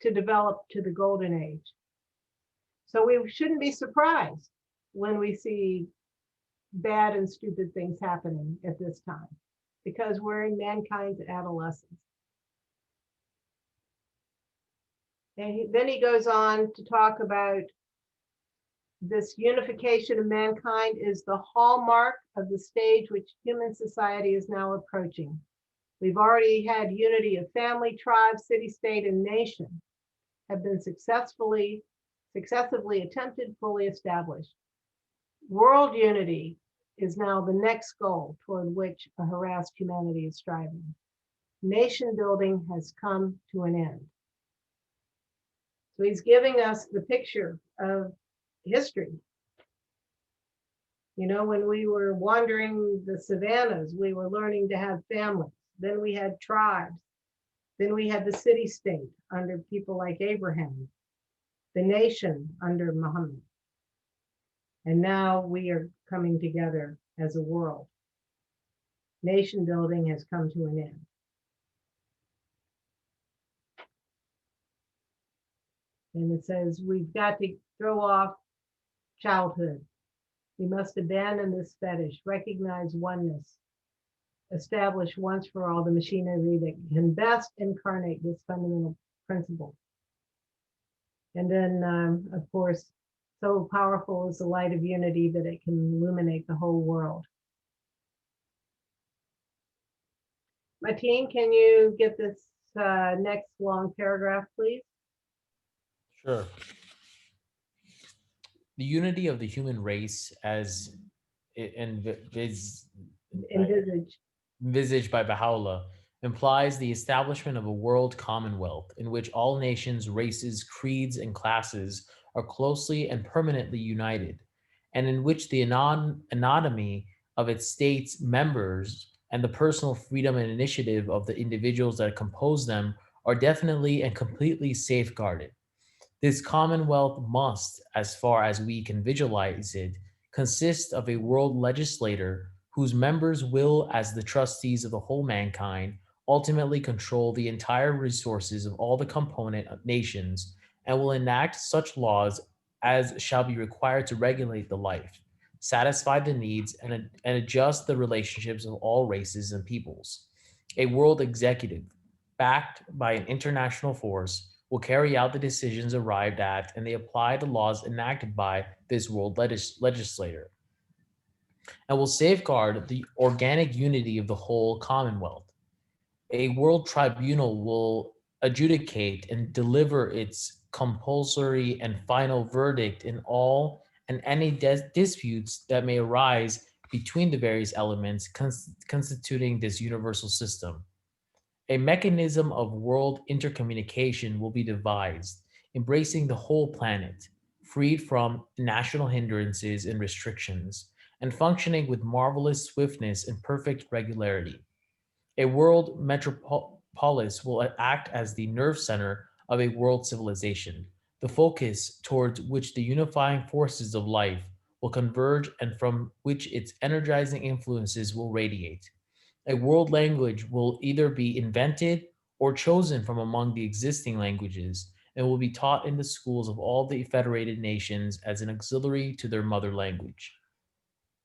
to develop to the golden age. So we shouldn't be surprised when we see bad and stupid things happening at this time, because we're in mankind's adolescence. And then he goes on to talk about this unification of mankind is the hallmark of the stage which human society is now approaching. We've already had unity of family, tribe, city, state, and nation have been successively attempted, fully established. World unity is now the next goal toward which a harassed humanity is striving. Nation building has come to an end. So he's giving us the picture of history. You know, when we were wandering the savannas, we were learning to have families. Then we had tribes. Then we had the city state under people like Abraham, the nation under Muhammad. And now we are coming together as a world. Nation building has come to an end. And it says we've got to throw off childhood. We must abandon this fetish, recognize oneness, establish once for all the machinery that can best incarnate this fundamental principle. And then, of course, so powerful is the light of unity that it can illuminate the whole world. Martine, can you get this next long paragraph, please? Sure. The unity of the human race as envisaged by Bahá'u'lláh implies the establishment of a world commonwealth in which all nations, races, creeds, and classes are closely and permanently united, and in which the anatomy of its states members and the personal freedom and initiative of the individuals that compose them are definitely and completely safeguarded. This commonwealth must, as far as we can visualize it, consist of a world legislator whose members will, as the trustees of the whole mankind, ultimately control the entire resources of all the component nations and will enact such laws as shall be required to regulate the life, satisfy the needs, and adjust the relationships of all races and peoples. A world executive, backed by an international force, will carry out the decisions arrived at and they apply the laws enacted by this world legislator and will safeguard the organic unity of the whole commonwealth. A world tribunal will adjudicate and deliver its compulsory and final verdict in all and any disputes that may arise between the various elements constituting this universal system. A mechanism of world intercommunication will be devised, embracing the whole planet, freed from national hindrances and restrictions, and functioning with marvelous swiftness and perfect regularity. A world metropolis will act as the nerve center of a world civilization, the focus towards which the unifying forces of life will converge and from which its energizing influences will radiate. A world language will either be invented or chosen from among the existing languages and will be taught in the schools of all the federated nations as an auxiliary to their mother language.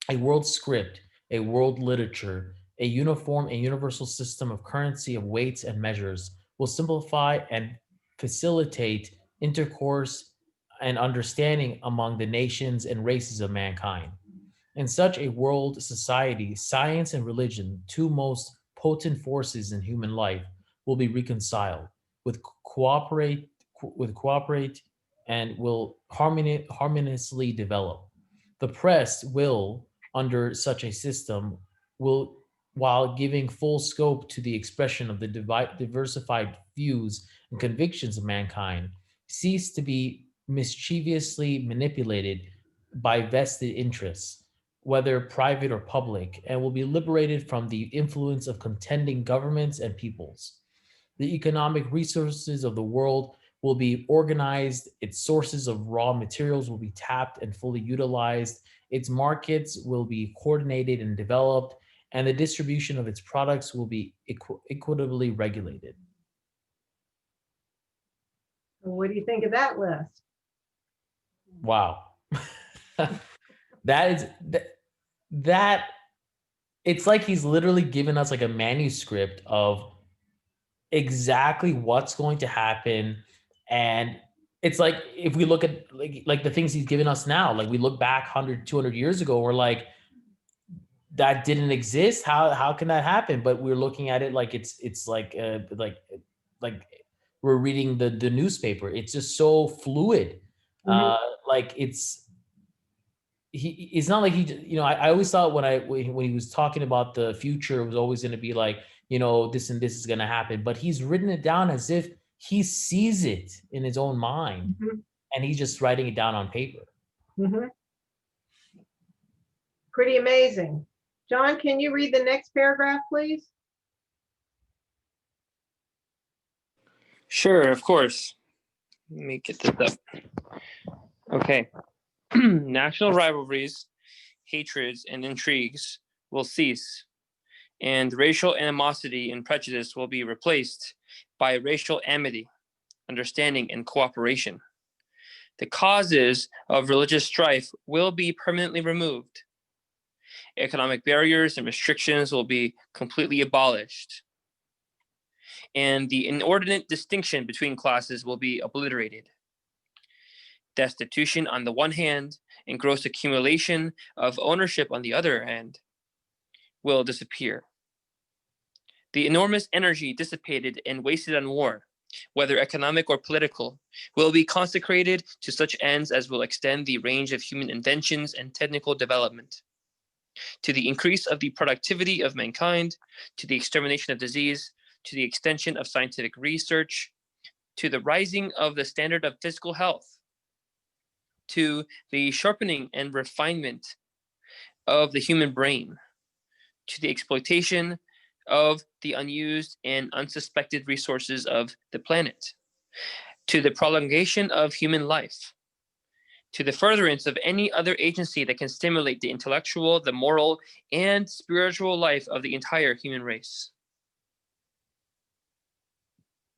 A world script, a world literature, a uniform and universal system of currency of weights and measures will simplify and facilitate intercourse and understanding among the nations and races of mankind. In such a world society, science and religion, two most potent forces in human life, will be reconciled, with cooperate and will harmoniously develop. The press will, under such a system, will, while giving full scope to the expression of the diversified views and convictions of mankind, cease to be mischievously manipulated by vested interests, whether private or public, and will be liberated from the influence of contending governments and peoples. The economic resources of the world will be organized, its sources of raw materials will be tapped and fully utilized, its markets will be coordinated and developed, and the distribution of its products will be equitably regulated. What do you think of that list? Wow. that is that it's like he's literally given us like a manuscript of exactly what's going to happen. And it's like if we look at like the things he's given us now, like we look back 100 200 years ago, we're like, that didn't exist. How can that happen? But we're looking at it like it's like we're reading the newspaper. It's just so fluid. Mhm. Like it's not like I always thought when he was talking about the future, it was always going to be like, this and this is going to happen, but he's written it down as if he sees it in his own mind, Mhm. and he's just writing it down on paper. Mhm. Pretty amazing. John, can you read the next paragraph, please? Sure, of course. Let me get this up. Okay. National rivalries, hatreds, and intrigues will cease, and racial animosity and prejudice will be replaced by racial amity, understanding, and cooperation. The causes of religious strife will be permanently removed. Economic barriers and restrictions will be completely abolished, and the inordinate distinction between classes will be obliterated. Destitution on the one hand and gross accumulation of ownership on the other hand will disappear. The enormous energy dissipated and wasted on war, whether economic or political, will be consecrated to such ends as will extend the range of human inventions and technical development, to the increase of the productivity of mankind, to the extermination of disease, to the extension of scientific research, to the rising of the standard of physical health, to the sharpening and refinement of the human brain, to the exploitation of the unused and unsuspected resources of the planet, to the prolongation of human life, to the furtherance of any other agency that can stimulate the intellectual, the moral, and spiritual life of the entire human race.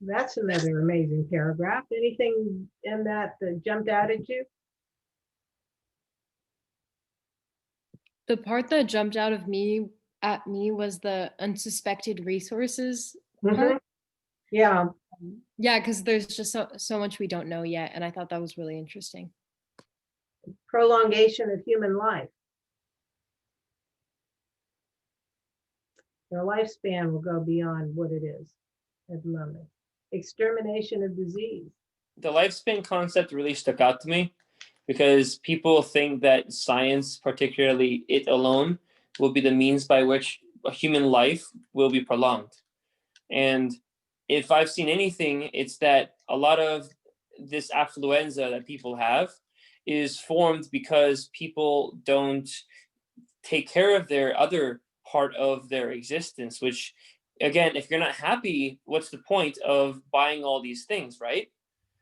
That's another amazing paragraph. Anything in that that jumped out at you? The part that jumped out of me at me was the unsuspected resources part. Mhm. Yeah, Yeah, because there's just so much we don't know yet, and I thought that was really interesting. prolongation of human life. Their lifespan will go beyond what it is at the moment. Extermination of disease. The lifespan concept really stuck out to me because people think that science, particularly it alone, will be the means by which a human life will be prolonged. And if I've seen anything, it's that a lot of this affluenza that people have is formed because people don't take care of their other part of their existence, which, again, if you're not happy, what's the point of buying all these things, right?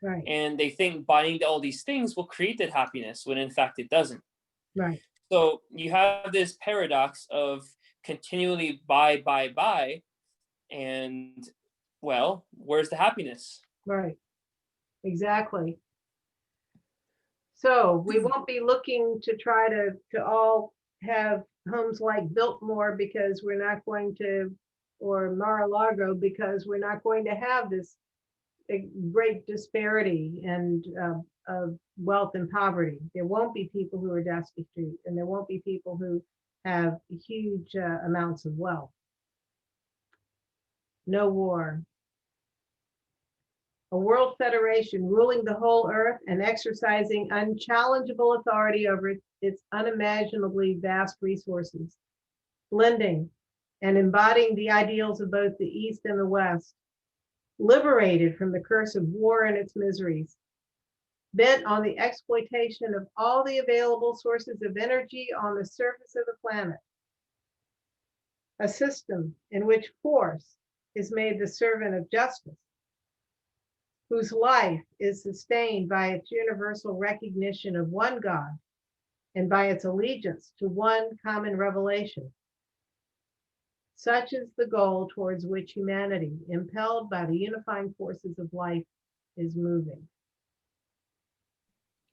Right, And they think buying all these things will create that happiness when in fact it doesn't. right. So you have this paradox of continually buy, and well, where's the happiness? Right, exactly. So we won't be looking to try to all have homes like Biltmore because we're not going to, or Mar-a-Lago because we're not going to have this great disparity and of wealth and poverty. There won't be people who are destitute, and there won't be people who have huge amounts of wealth. No war. A world federation ruling the whole earth and exercising unchallengeable authority over its unimaginably vast resources, blending and embodying the ideals of both the East and the West, liberated from the curse of war and its miseries, bent on the exploitation of all the available sources of energy on the surface of the planet, a system in which force is made the servant of justice, whose life is sustained by its universal recognition of one God and by its allegiance to one common revelation. Such is the goal towards which humanity, impelled by the unifying forces of life, is moving.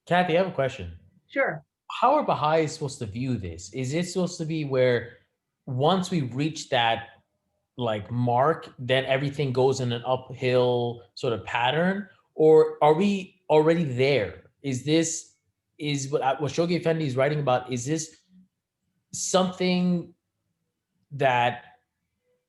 Kathy, I have a question. Sure. How are Baha'is supposed to view this? Is it supposed to be where once we reach that like mark, then everything goes in an uphill sort of pattern, or are we already there? Is what Shogi Effendi is writing about? Is this something that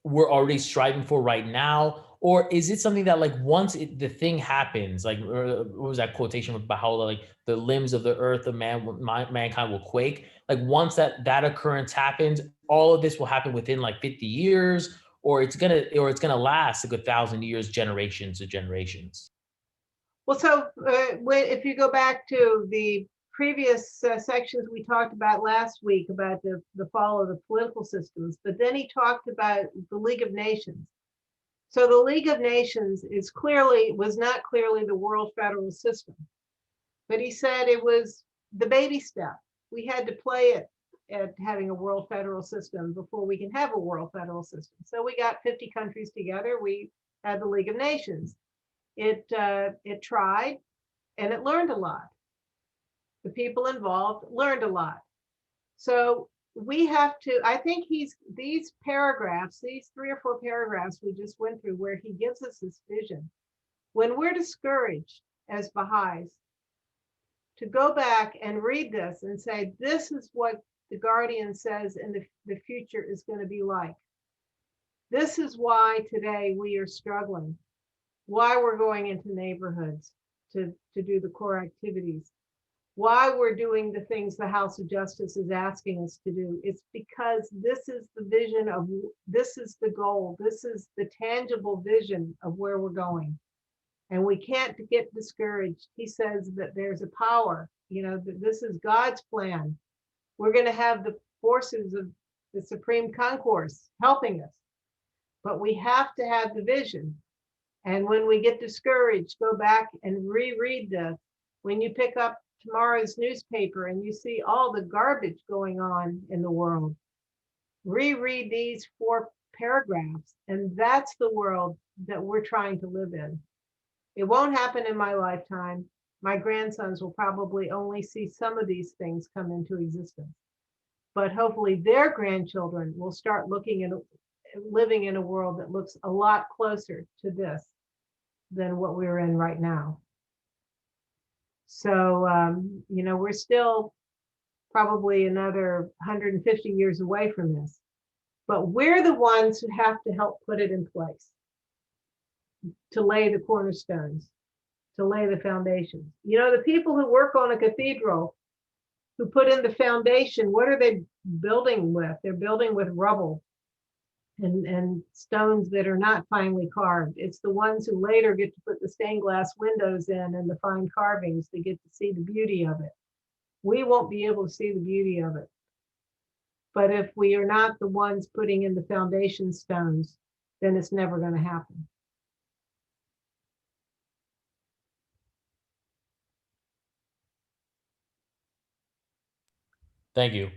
we're already striving for right now, or is it something that like once the thing happens, like what was that quotation with Baha'u'lláh, like the limbs of the earth of mankind will quake? Like once that occurrence happens, all of this will happen within like 50 years, or it's gonna last a good 1,000 years, generations to generations. Well, so if you go back to the previous sections we talked about last week about the fall of the political systems, but then he talked about the League of Nations. So the League of Nations was not clearly the world federal system, but he said it was the baby step. We had to play it at having a world federal system before we can have a world federal system. So we got 50 countries together. We had the League of Nations. It tried and it learned a lot. The people involved learned a lot. So we have to, I think these paragraphs, these 3 or 4 paragraphs we just went through where he gives us this vision. When we're discouraged as Baha'is, to go back and read this and say, this is what the Guardian says and the future is going to be like. This is why today we are struggling, why we're going into neighborhoods to do the core activities, why we're doing the things the House of Justice is asking us to do. It's because this is the vision of, this is the goal, this is the tangible vision of where we're going. And we can't get discouraged. He says that there's a power, that this is God's plan. We're going to have the forces of the Supreme Concourse helping us, but we have to have the vision. And when we get discouraged, go back and reread this. When you pick up tomorrow's newspaper and you see all the garbage going on in the world, reread these 4 paragraphs, and that's the world that we're trying to live in. It won't happen in my lifetime. My grandsons will probably only see some of these things come into existence, but hopefully their grandchildren will start living in a world that looks a lot closer to this than what we're in right now. So, we're still probably another 150 years away from this, but we're the ones who have to help put it in place, to lay the cornerstones, to lay the foundations. The people who work on a cathedral who put in the foundation, what are they building with? They're building with rubble and stones that are not finely carved. It's the ones who later get to put the stained glass windows in and the fine carvings to get to see the beauty of it. We won't be able to see the beauty of it. But if we are not the ones putting in the foundation stones, then it's never going to happen. Thank you.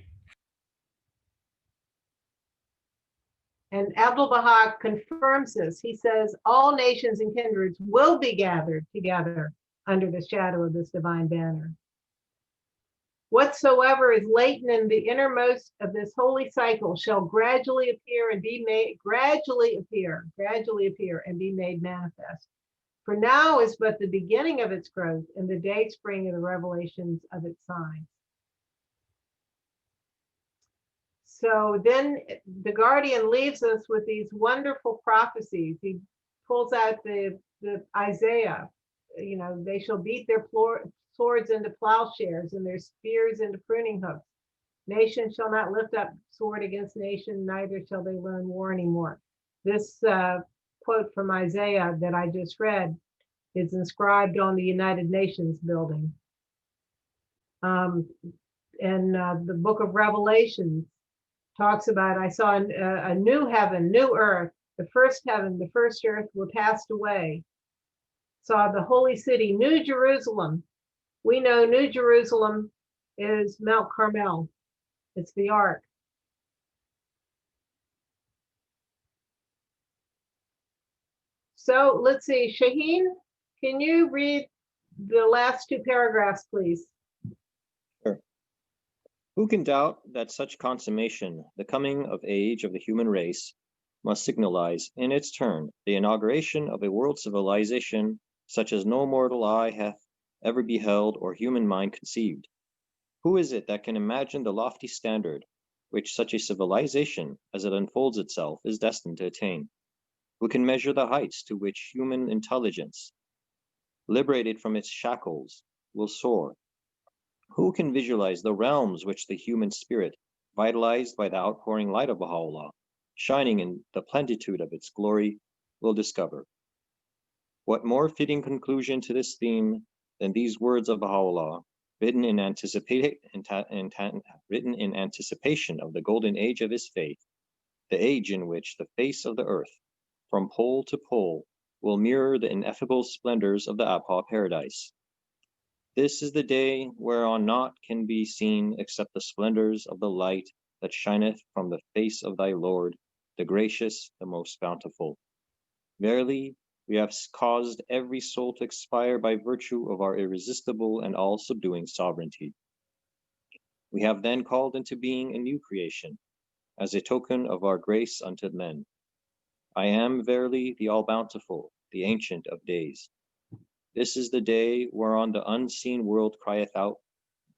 And Abdul Baha confirms this. He says, all nations and kindreds will be gathered together under the shadow of this divine banner. Whatsoever is latent in the innermost of this holy cycle shall gradually appear and be made, gradually appear and be made manifest. For now is but the beginning of its growth and the day spring of the revelations of its signs. So then the guardian leaves us with these wonderful prophecies. He pulls out the Isaiah, you know, they shall beat their swords into plowshares and their spears into pruning hooks. Nation shall not lift up sword against nation, neither shall they learn war anymore. This quote from Isaiah that I just read is inscribed on the United Nations building. And the book of Revelation talks about, I saw a new heaven, new earth. The first heaven, the first earth were passed away. Saw the holy city, New Jerusalem. We know New Jerusalem is Mount Carmel. It's the ark. So let's see, Shaheen, can you read the last two paragraphs, please? Sure. Who can doubt that such consummation, the coming of age of the human race, must signalize in its turn the inauguration of a world civilization such as no mortal eye hath ever beheld or human mind conceived? Who is it that can imagine the lofty standard which such a civilization, as it unfolds itself, is destined to attain? Who can measure the heights to which human intelligence, liberated from its shackles, will soar? Who can visualize the realms which the human spirit, vitalized by the outpouring light of Bahá'u'lláh, shining in the plenitude of its glory, will discover? What more fitting conclusion to this theme than these words of Bahá'u'lláh, written in anticipation of the golden age of his faith, the age in which the face of the earth, from pole to pole, will mirror the ineffable splendors of the Abha paradise. This is the day whereon naught can be seen except the splendors of the light that shineth from the face of thy Lord, the gracious, the most bountiful. Verily, we have caused every soul to expire by virtue of our irresistible and all-subduing sovereignty. We have then called into being a new creation, as a token of our grace unto men. I am verily the all-bountiful, the ancient of days. This is the day whereon the unseen world crieth out,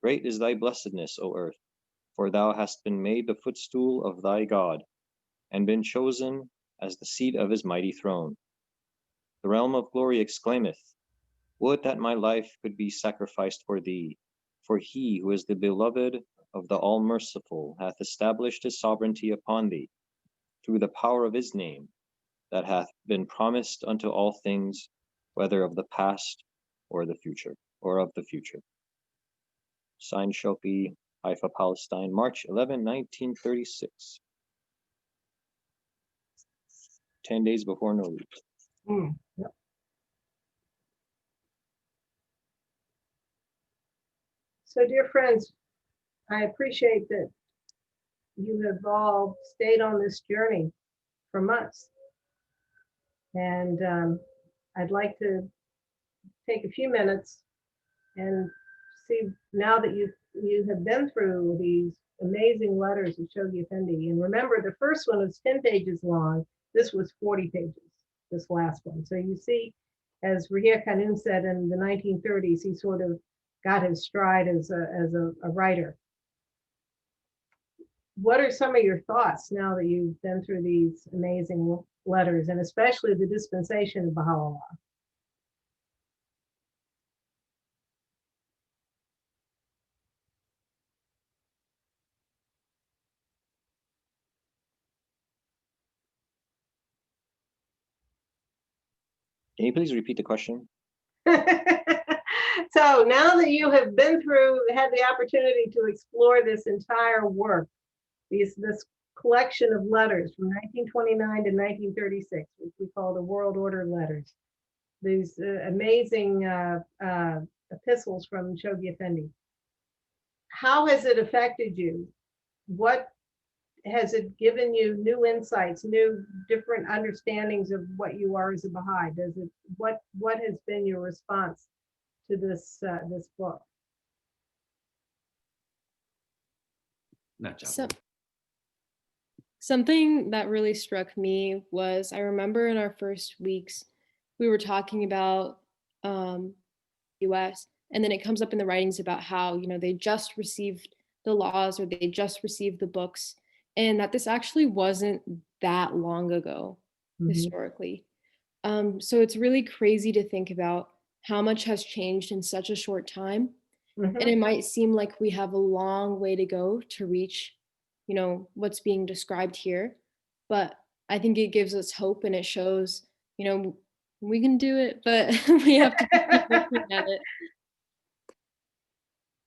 great is thy blessedness, O earth, for thou hast been made the footstool of thy God, and been chosen as the seat of his mighty throne. The realm of glory exclaimeth, would that my life could be sacrificed for thee, for he who is the beloved of the all-merciful hath established his sovereignty upon thee, through the power of his name, that hath been promised unto all things, whether of the past or the future, or of the future. Signed, Shopi, Haifa, Palestine, March 11, 1936. 10 days before Nowruz. Yep. So dear friends, I appreciate that you have all stayed on this journey for months. And I'd like to take a few minutes and see, now that you have been through these amazing letters of Shoghi Effendi, and remember the first one was 10 pages long, this was 40 pages, this last one. So you see, as Rahia Khanum said in the 1930s, he sort of got his stride as a writer. What are some of your thoughts now that you've been through these amazing letters, and especially the dispensation of Baha'u'lláh? Can you please repeat the question? So now that you have been through, had the opportunity to explore this entire work, this collection of letters from 1929 to 1936, which we call the World Order letters, these amazing epistles from Shoghi Effendi. How has it affected you? What has it given you? New insights, new different understandings of what you are as a Baha'i? Does it? What has been your response to this this book? So, something that really struck me was, I remember in our first weeks, we were talking about US, and then it comes up in the writings about how, you know, they just received the laws or they just received the books, and that this actually wasn't that long ago historically. So it's really crazy to think about how much has changed in such a short time. And it might seem like we have a long way to go to reach, you know, what's being described here. But I think it gives us hope, and it shows, you know, we can do it, but we have to keep looking at it.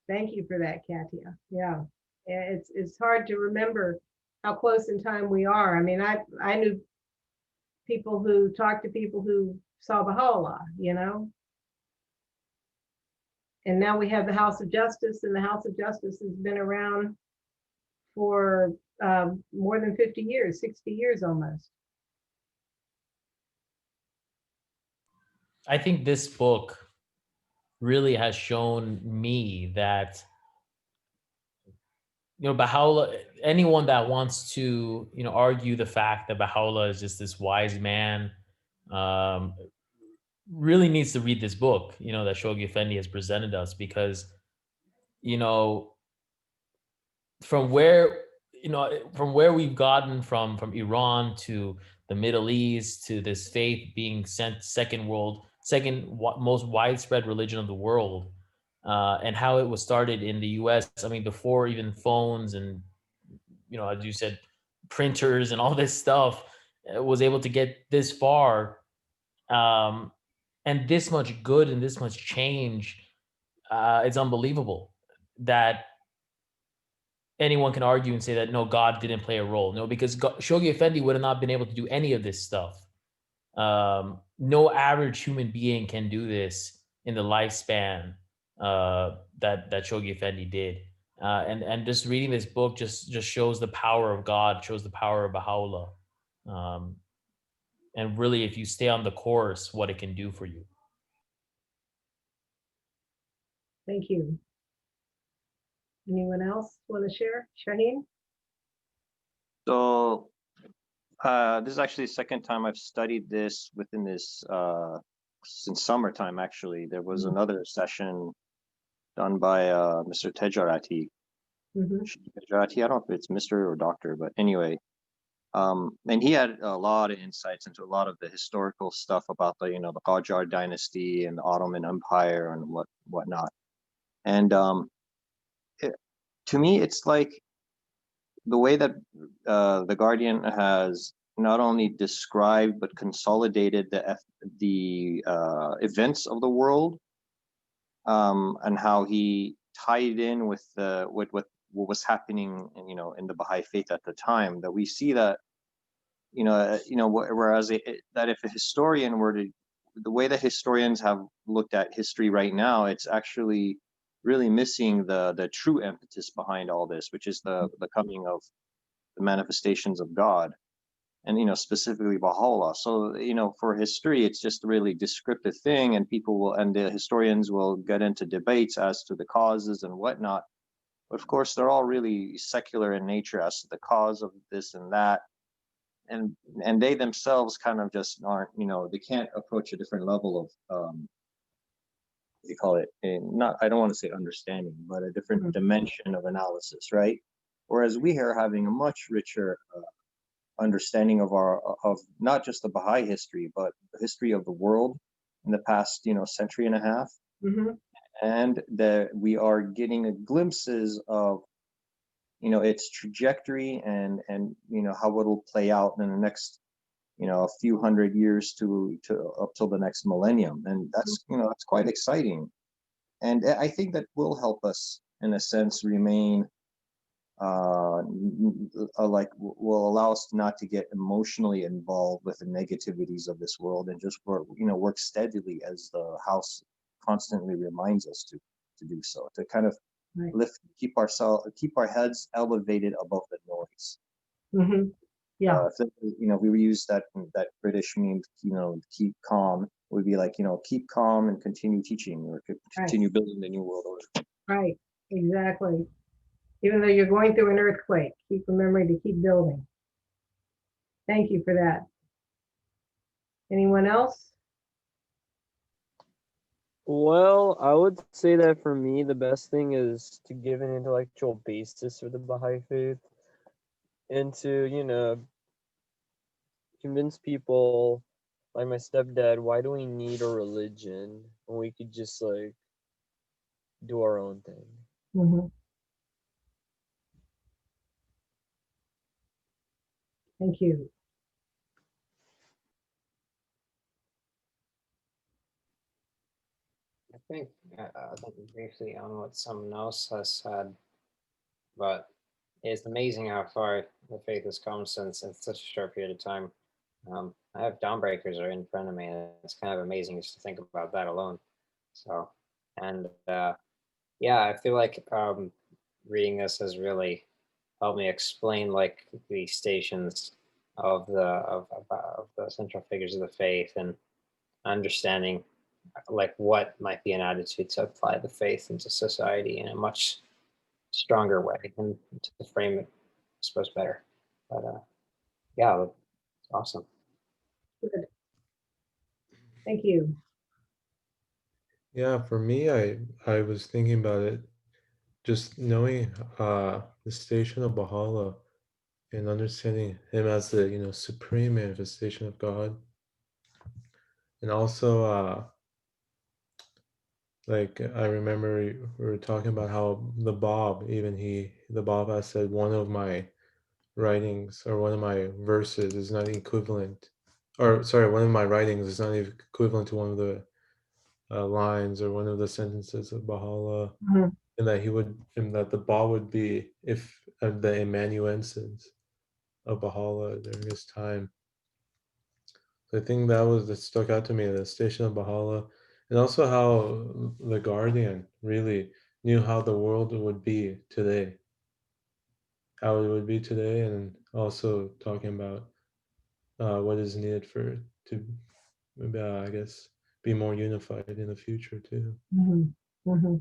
Thank you for that, Katia. Yeah, it's hard to remember how close in time we are. I mean, I knew people who talked to people who saw Bahá'u'lláh, you know. And now we have the House of Justice, and the House of Justice has been around for more than 50 years, 60 years almost. I think this book really has shown me that, you know, Baha'u'llah, anyone that wants to, you know, argue the fact that Baha'u'llah is just this wise man, really needs to read this book, you know, that Shoghi Effendi has presented us, because, you know, from where, you know, from where we've gotten from Iran to the Middle East to this faith being sent second most widespread religion of the world, and how it was started in the U.S. I mean, before even phones and, you know, as you said, printers and all this stuff, was able to get this far, and this much good and this much change. It's unbelievable that anyone can argue and say that no, God didn't play a role. No, because Shoghi Effendi would have not been able to do any of this stuff. No average human being can do this in the lifespan that Shoghi Effendi did. And just reading this book just shows the power of God, shows the power of Baha'u'llah. And really, if you stay on the course, what it can do for you. Thank you. Anyone else want to share? Shaheen? So this is actually the second time I've studied this within this since summertime. Actually, there was another session done by Mr. Tejarati. Tejarati, I don't know if it's Mr. or Doctor, but anyway, and he had a lot of insights into a lot of the historical stuff about the, you know, the Qajar dynasty and the Ottoman Empire and whatnot. And to me, it's like the way that the Guardian has not only described but consolidated the events of the world, and how he tied in with what was happening, you know, in the Baha'i faith at the time. That we see that, whereas that if a historian were to, the way that historians have looked at history right now, it's actually really missing the true impetus behind all this, which is the coming of the manifestations of God, and, you know, specifically Baha'u'llah. So, you know, for history, it's just a really descriptive thing, and the historians will get into debates as to the causes and whatnot. But of course, they're all really secular in nature as to the cause of this and that. And they themselves kind of just aren't, you know, they can't approach a different level of, what do you call it? I don't want to say understanding, but a different dimension of analysis, right? Whereas we are having a much richer understanding of not just the Baha'i history, but the history of the world in the past, you know, century and a half. And that we are getting glimpses of, you know, its trajectory and you know, how it'll play out in the next a few hundred years to up till the next millennium, and that's that's quite exciting, and I think that will help us in a sense remain like will allow us not to get emotionally involved with the negativities of this world and just work steadily as the house constantly reminds us to do so, to kind of Right. keep our heads elevated above the noise. Mm-hmm. Yeah. If we use that British meme, keep calm, it would be like, keep calm and continue teaching, or continue building the new world order. Right. Exactly. Even though you're going through an earthquake, keep remembering to keep building. Thank you for that. Anyone else? Well, I would say that for me, the best thing is to give an intellectual basis for the Baha'i faith and to, convince people like my stepdad, why do we need a religion when we could just like do our own thing? Mm-hmm. Thank you. I think briefly on what someone else has said, but it's amazing how far the faith has come since in such a short period of time. I have Dawnbreakers are in front of me, and it's kind of amazing just to think about that alone. So, and yeah, I feel like reading this has really helped me explain like the stations of the central figures of the faith, and understanding like what might be an attitude to apply the faith into society in a much stronger way and to frame it, I suppose, better. But yeah, it's awesome. Good. Thank you. Yeah, for me, I was thinking about it, just knowing the station of Baha'u'lláh and understanding him as the supreme manifestation of God, and also like I remember we were talking about how the Bab has said one of my writings or one of my verses is not equivalent, or sorry, one of my writings is not even equivalent to one of the lines or one of the sentences of Baha'u'lláh, Mhm. and that the Bab would be if the amanuensis of Baha'u'lláh during his time. So I think that stuck out to me, the station of Baha'u'lláh, and also how the Guardian really knew how the world would be today, and also talking about what is needed to I guess be more unified in the future too. Mm-hmm. Mm-hmm.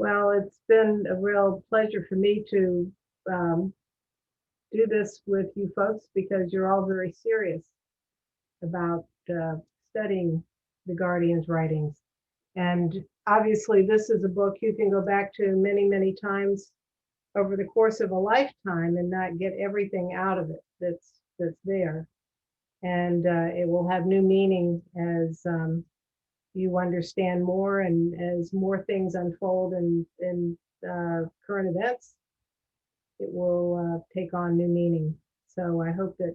Well, it's been a real pleasure for me to do this with you folks, because you're all very serious about studying the Guardian's writings. And obviously, this is a book you can go back to many, many times over the course of a lifetime and not get everything out of it that's there. And it will have new meaning as you understand more, and as more things unfold in current events, it will take on new meaning. So I hope that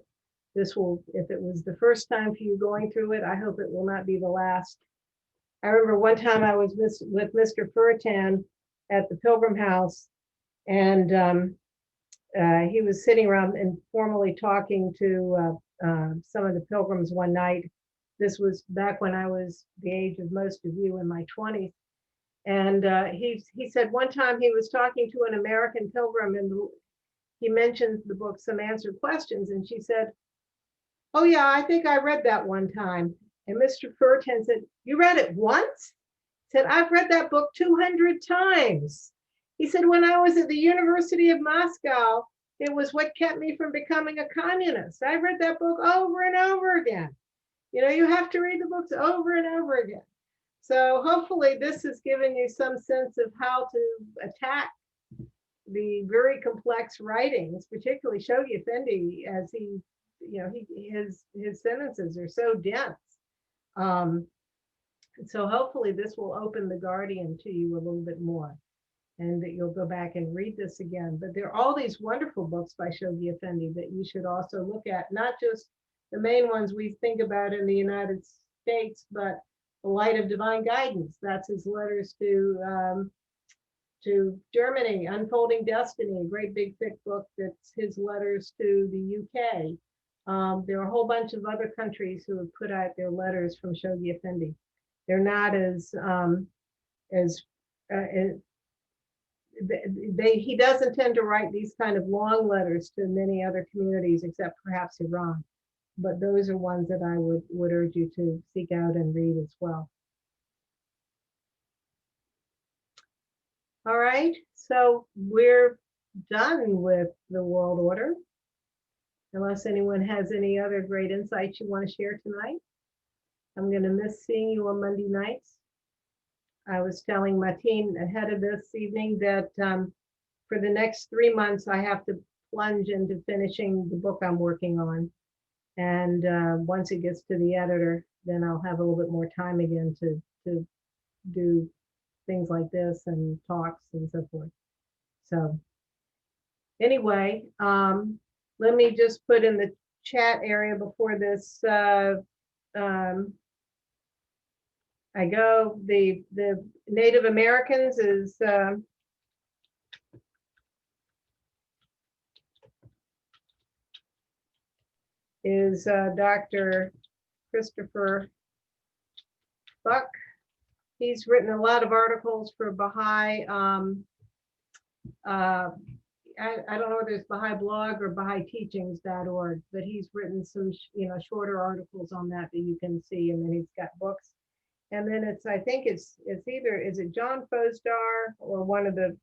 this will, if it was the first time for you going through it, I hope it will not be the last. I remember one time I was with Mr. Furtan at the Pilgrim House, and he was sitting around informally talking to some of the pilgrims one night. This was back when I was the age of most of you, in my 20s. And he said one time he was talking to an American pilgrim, and he mentioned the book Some Answered Questions, and she said, "Oh yeah, I think I read that one time." And Mr. Furtan said, "You read it once?" He said, "I've read that book 200 times." He said, "When I was at the University of Moscow, it was what kept me from becoming a communist. I read that book over and over again." You have to read the books over and over again. So hopefully this has given you some sense of how to attack the very complex writings, particularly Shoghi Effendi, as his sentences are so dense. So hopefully this will open the Guardian to you a little bit more, and that you'll go back and read this again. But there are all these wonderful books by Shoghi Effendi that you should also look at, not just the main ones we think about in the United States, but The Light of Divine Guidance. That's his letters to Germany. Unfolding Destiny, a great big thick book that's his letters to the UK. There are a whole bunch of other countries who have put out their letters from Shoghi Effendi. They're not as he doesn't tend to write these kind of long letters to many other communities, except perhaps Iran. But those are ones that I would urge you to seek out and read as well. All right, so we're done with the world order. Unless anyone has any other great insights you want to share tonight. I'm going to miss seeing you on Monday nights. I was telling Martine ahead of this evening that for the next 3 months, I have to plunge into finishing the book I'm working on. And once it gets to the editor, then I'll have a little bit more time again to do things like this and talks and so forth. So anyway, let me just put in the chat area before this I go, the Native Americans is Dr. Christopher Buck. He's written a lot of articles for Baha'i. I don't know whether it's Baha'i blog or BahaiTeachings.org, but he's written some shorter articles on that you can see, and then he's got books. And then I think it's either, is it John Fosdar or one of the,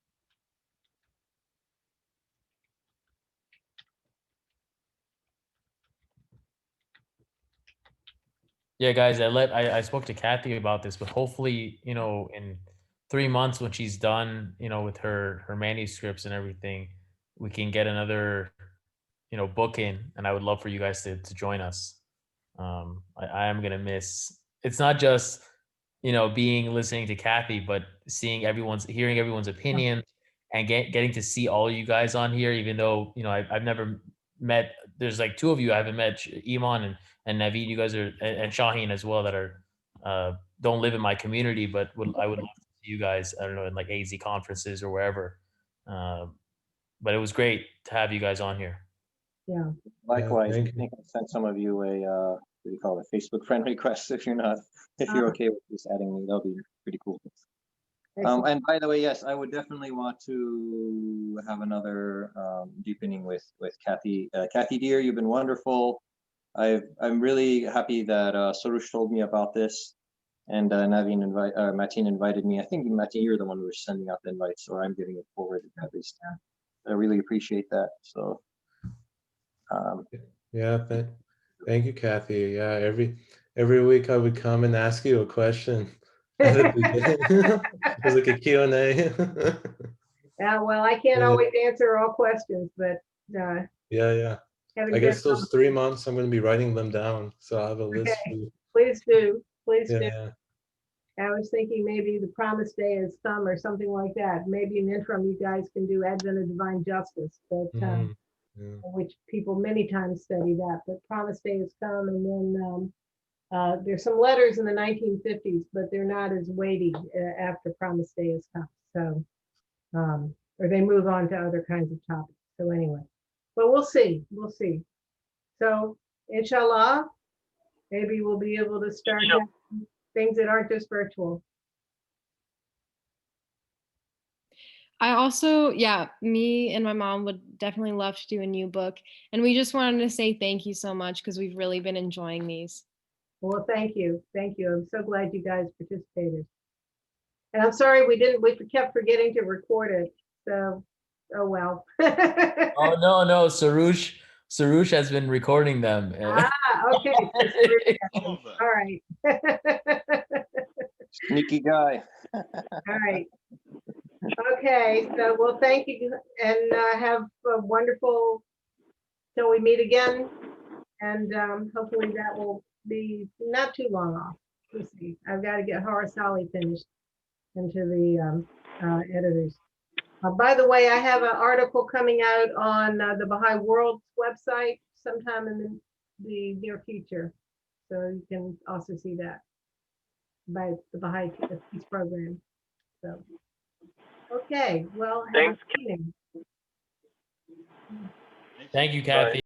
Yeah, guys, I spoke to Kathy about this, but hopefully, in 3 months when she's done, with her manuscripts and everything, we can get another, book in, and I would love for you guys to join us. I am gonna miss. It's not just listening to Kathy, but hearing everyone's opinion, and getting to see all you guys on here. Even though I've never met. There's like 2 of you I haven't met, Iman and Naveed. You guys are, and Shaheen as well, that are don't live in my community, but I would love to see you guys. I don't know, in like AZ conferences or wherever. But it was great to have you guys on here. yeah. Likewise, thank I think I sent some of you a what do you call it, Facebook friend request if you're okay with just adding me, that'll be pretty cool. And by the way, yes, I would definitely want to have another deepening with Kathy. Kathy dear, you've been wonderful. I'm really happy that Soroush told me about this, and Martine invited me. I think Martine, you're the one who was sending out the invites, or I'm giving it forward at least. I really appreciate that. So Yeah, thank you, Kathy. Yeah, every week I would come and ask you a question at the beginning. It was like a Q&A. Yeah, well, I can't Yeah. always answer all questions, but Yeah. having I been guess those 3 months I'm going to be writing them down, so I'll have a list for you. please do. Yeah. I was thinking maybe the Promise Day is come or something like that. Maybe in the interim, you guys can do Advent of Divine Justice, but Yeah. which people many times study that. But Promise Day has come, and then there's some letters in the 1950s, but they're not as weighty after Promise Day has come. So, or they move on to other kinds of topics. So anyway, but we'll see. So, inshallah, maybe we'll be able to start having things that aren't just virtual. I also, me and my mom would definitely love to do a new book. And we just wanted to say thank you so much, because we've really been enjoying these. Well, thank you. I'm so glad you guys participated. And I'm sorry we kept forgetting to record it. So, oh well. Oh no, Sarush has been recording them. Okay. All right. sneaky guy. All right. Okay, so well, thank you, and have a wonderful till we meet again, and hopefully that will be not too long off. We'll see. I've got to get Horasali finished into the editors. By the way, I have an article coming out on the Baha'i World's website sometime in the near future. So you can also see that by the Baha'i Peace Program. So, okay, well, have a Thanks, good evening. Thank you, Kathy.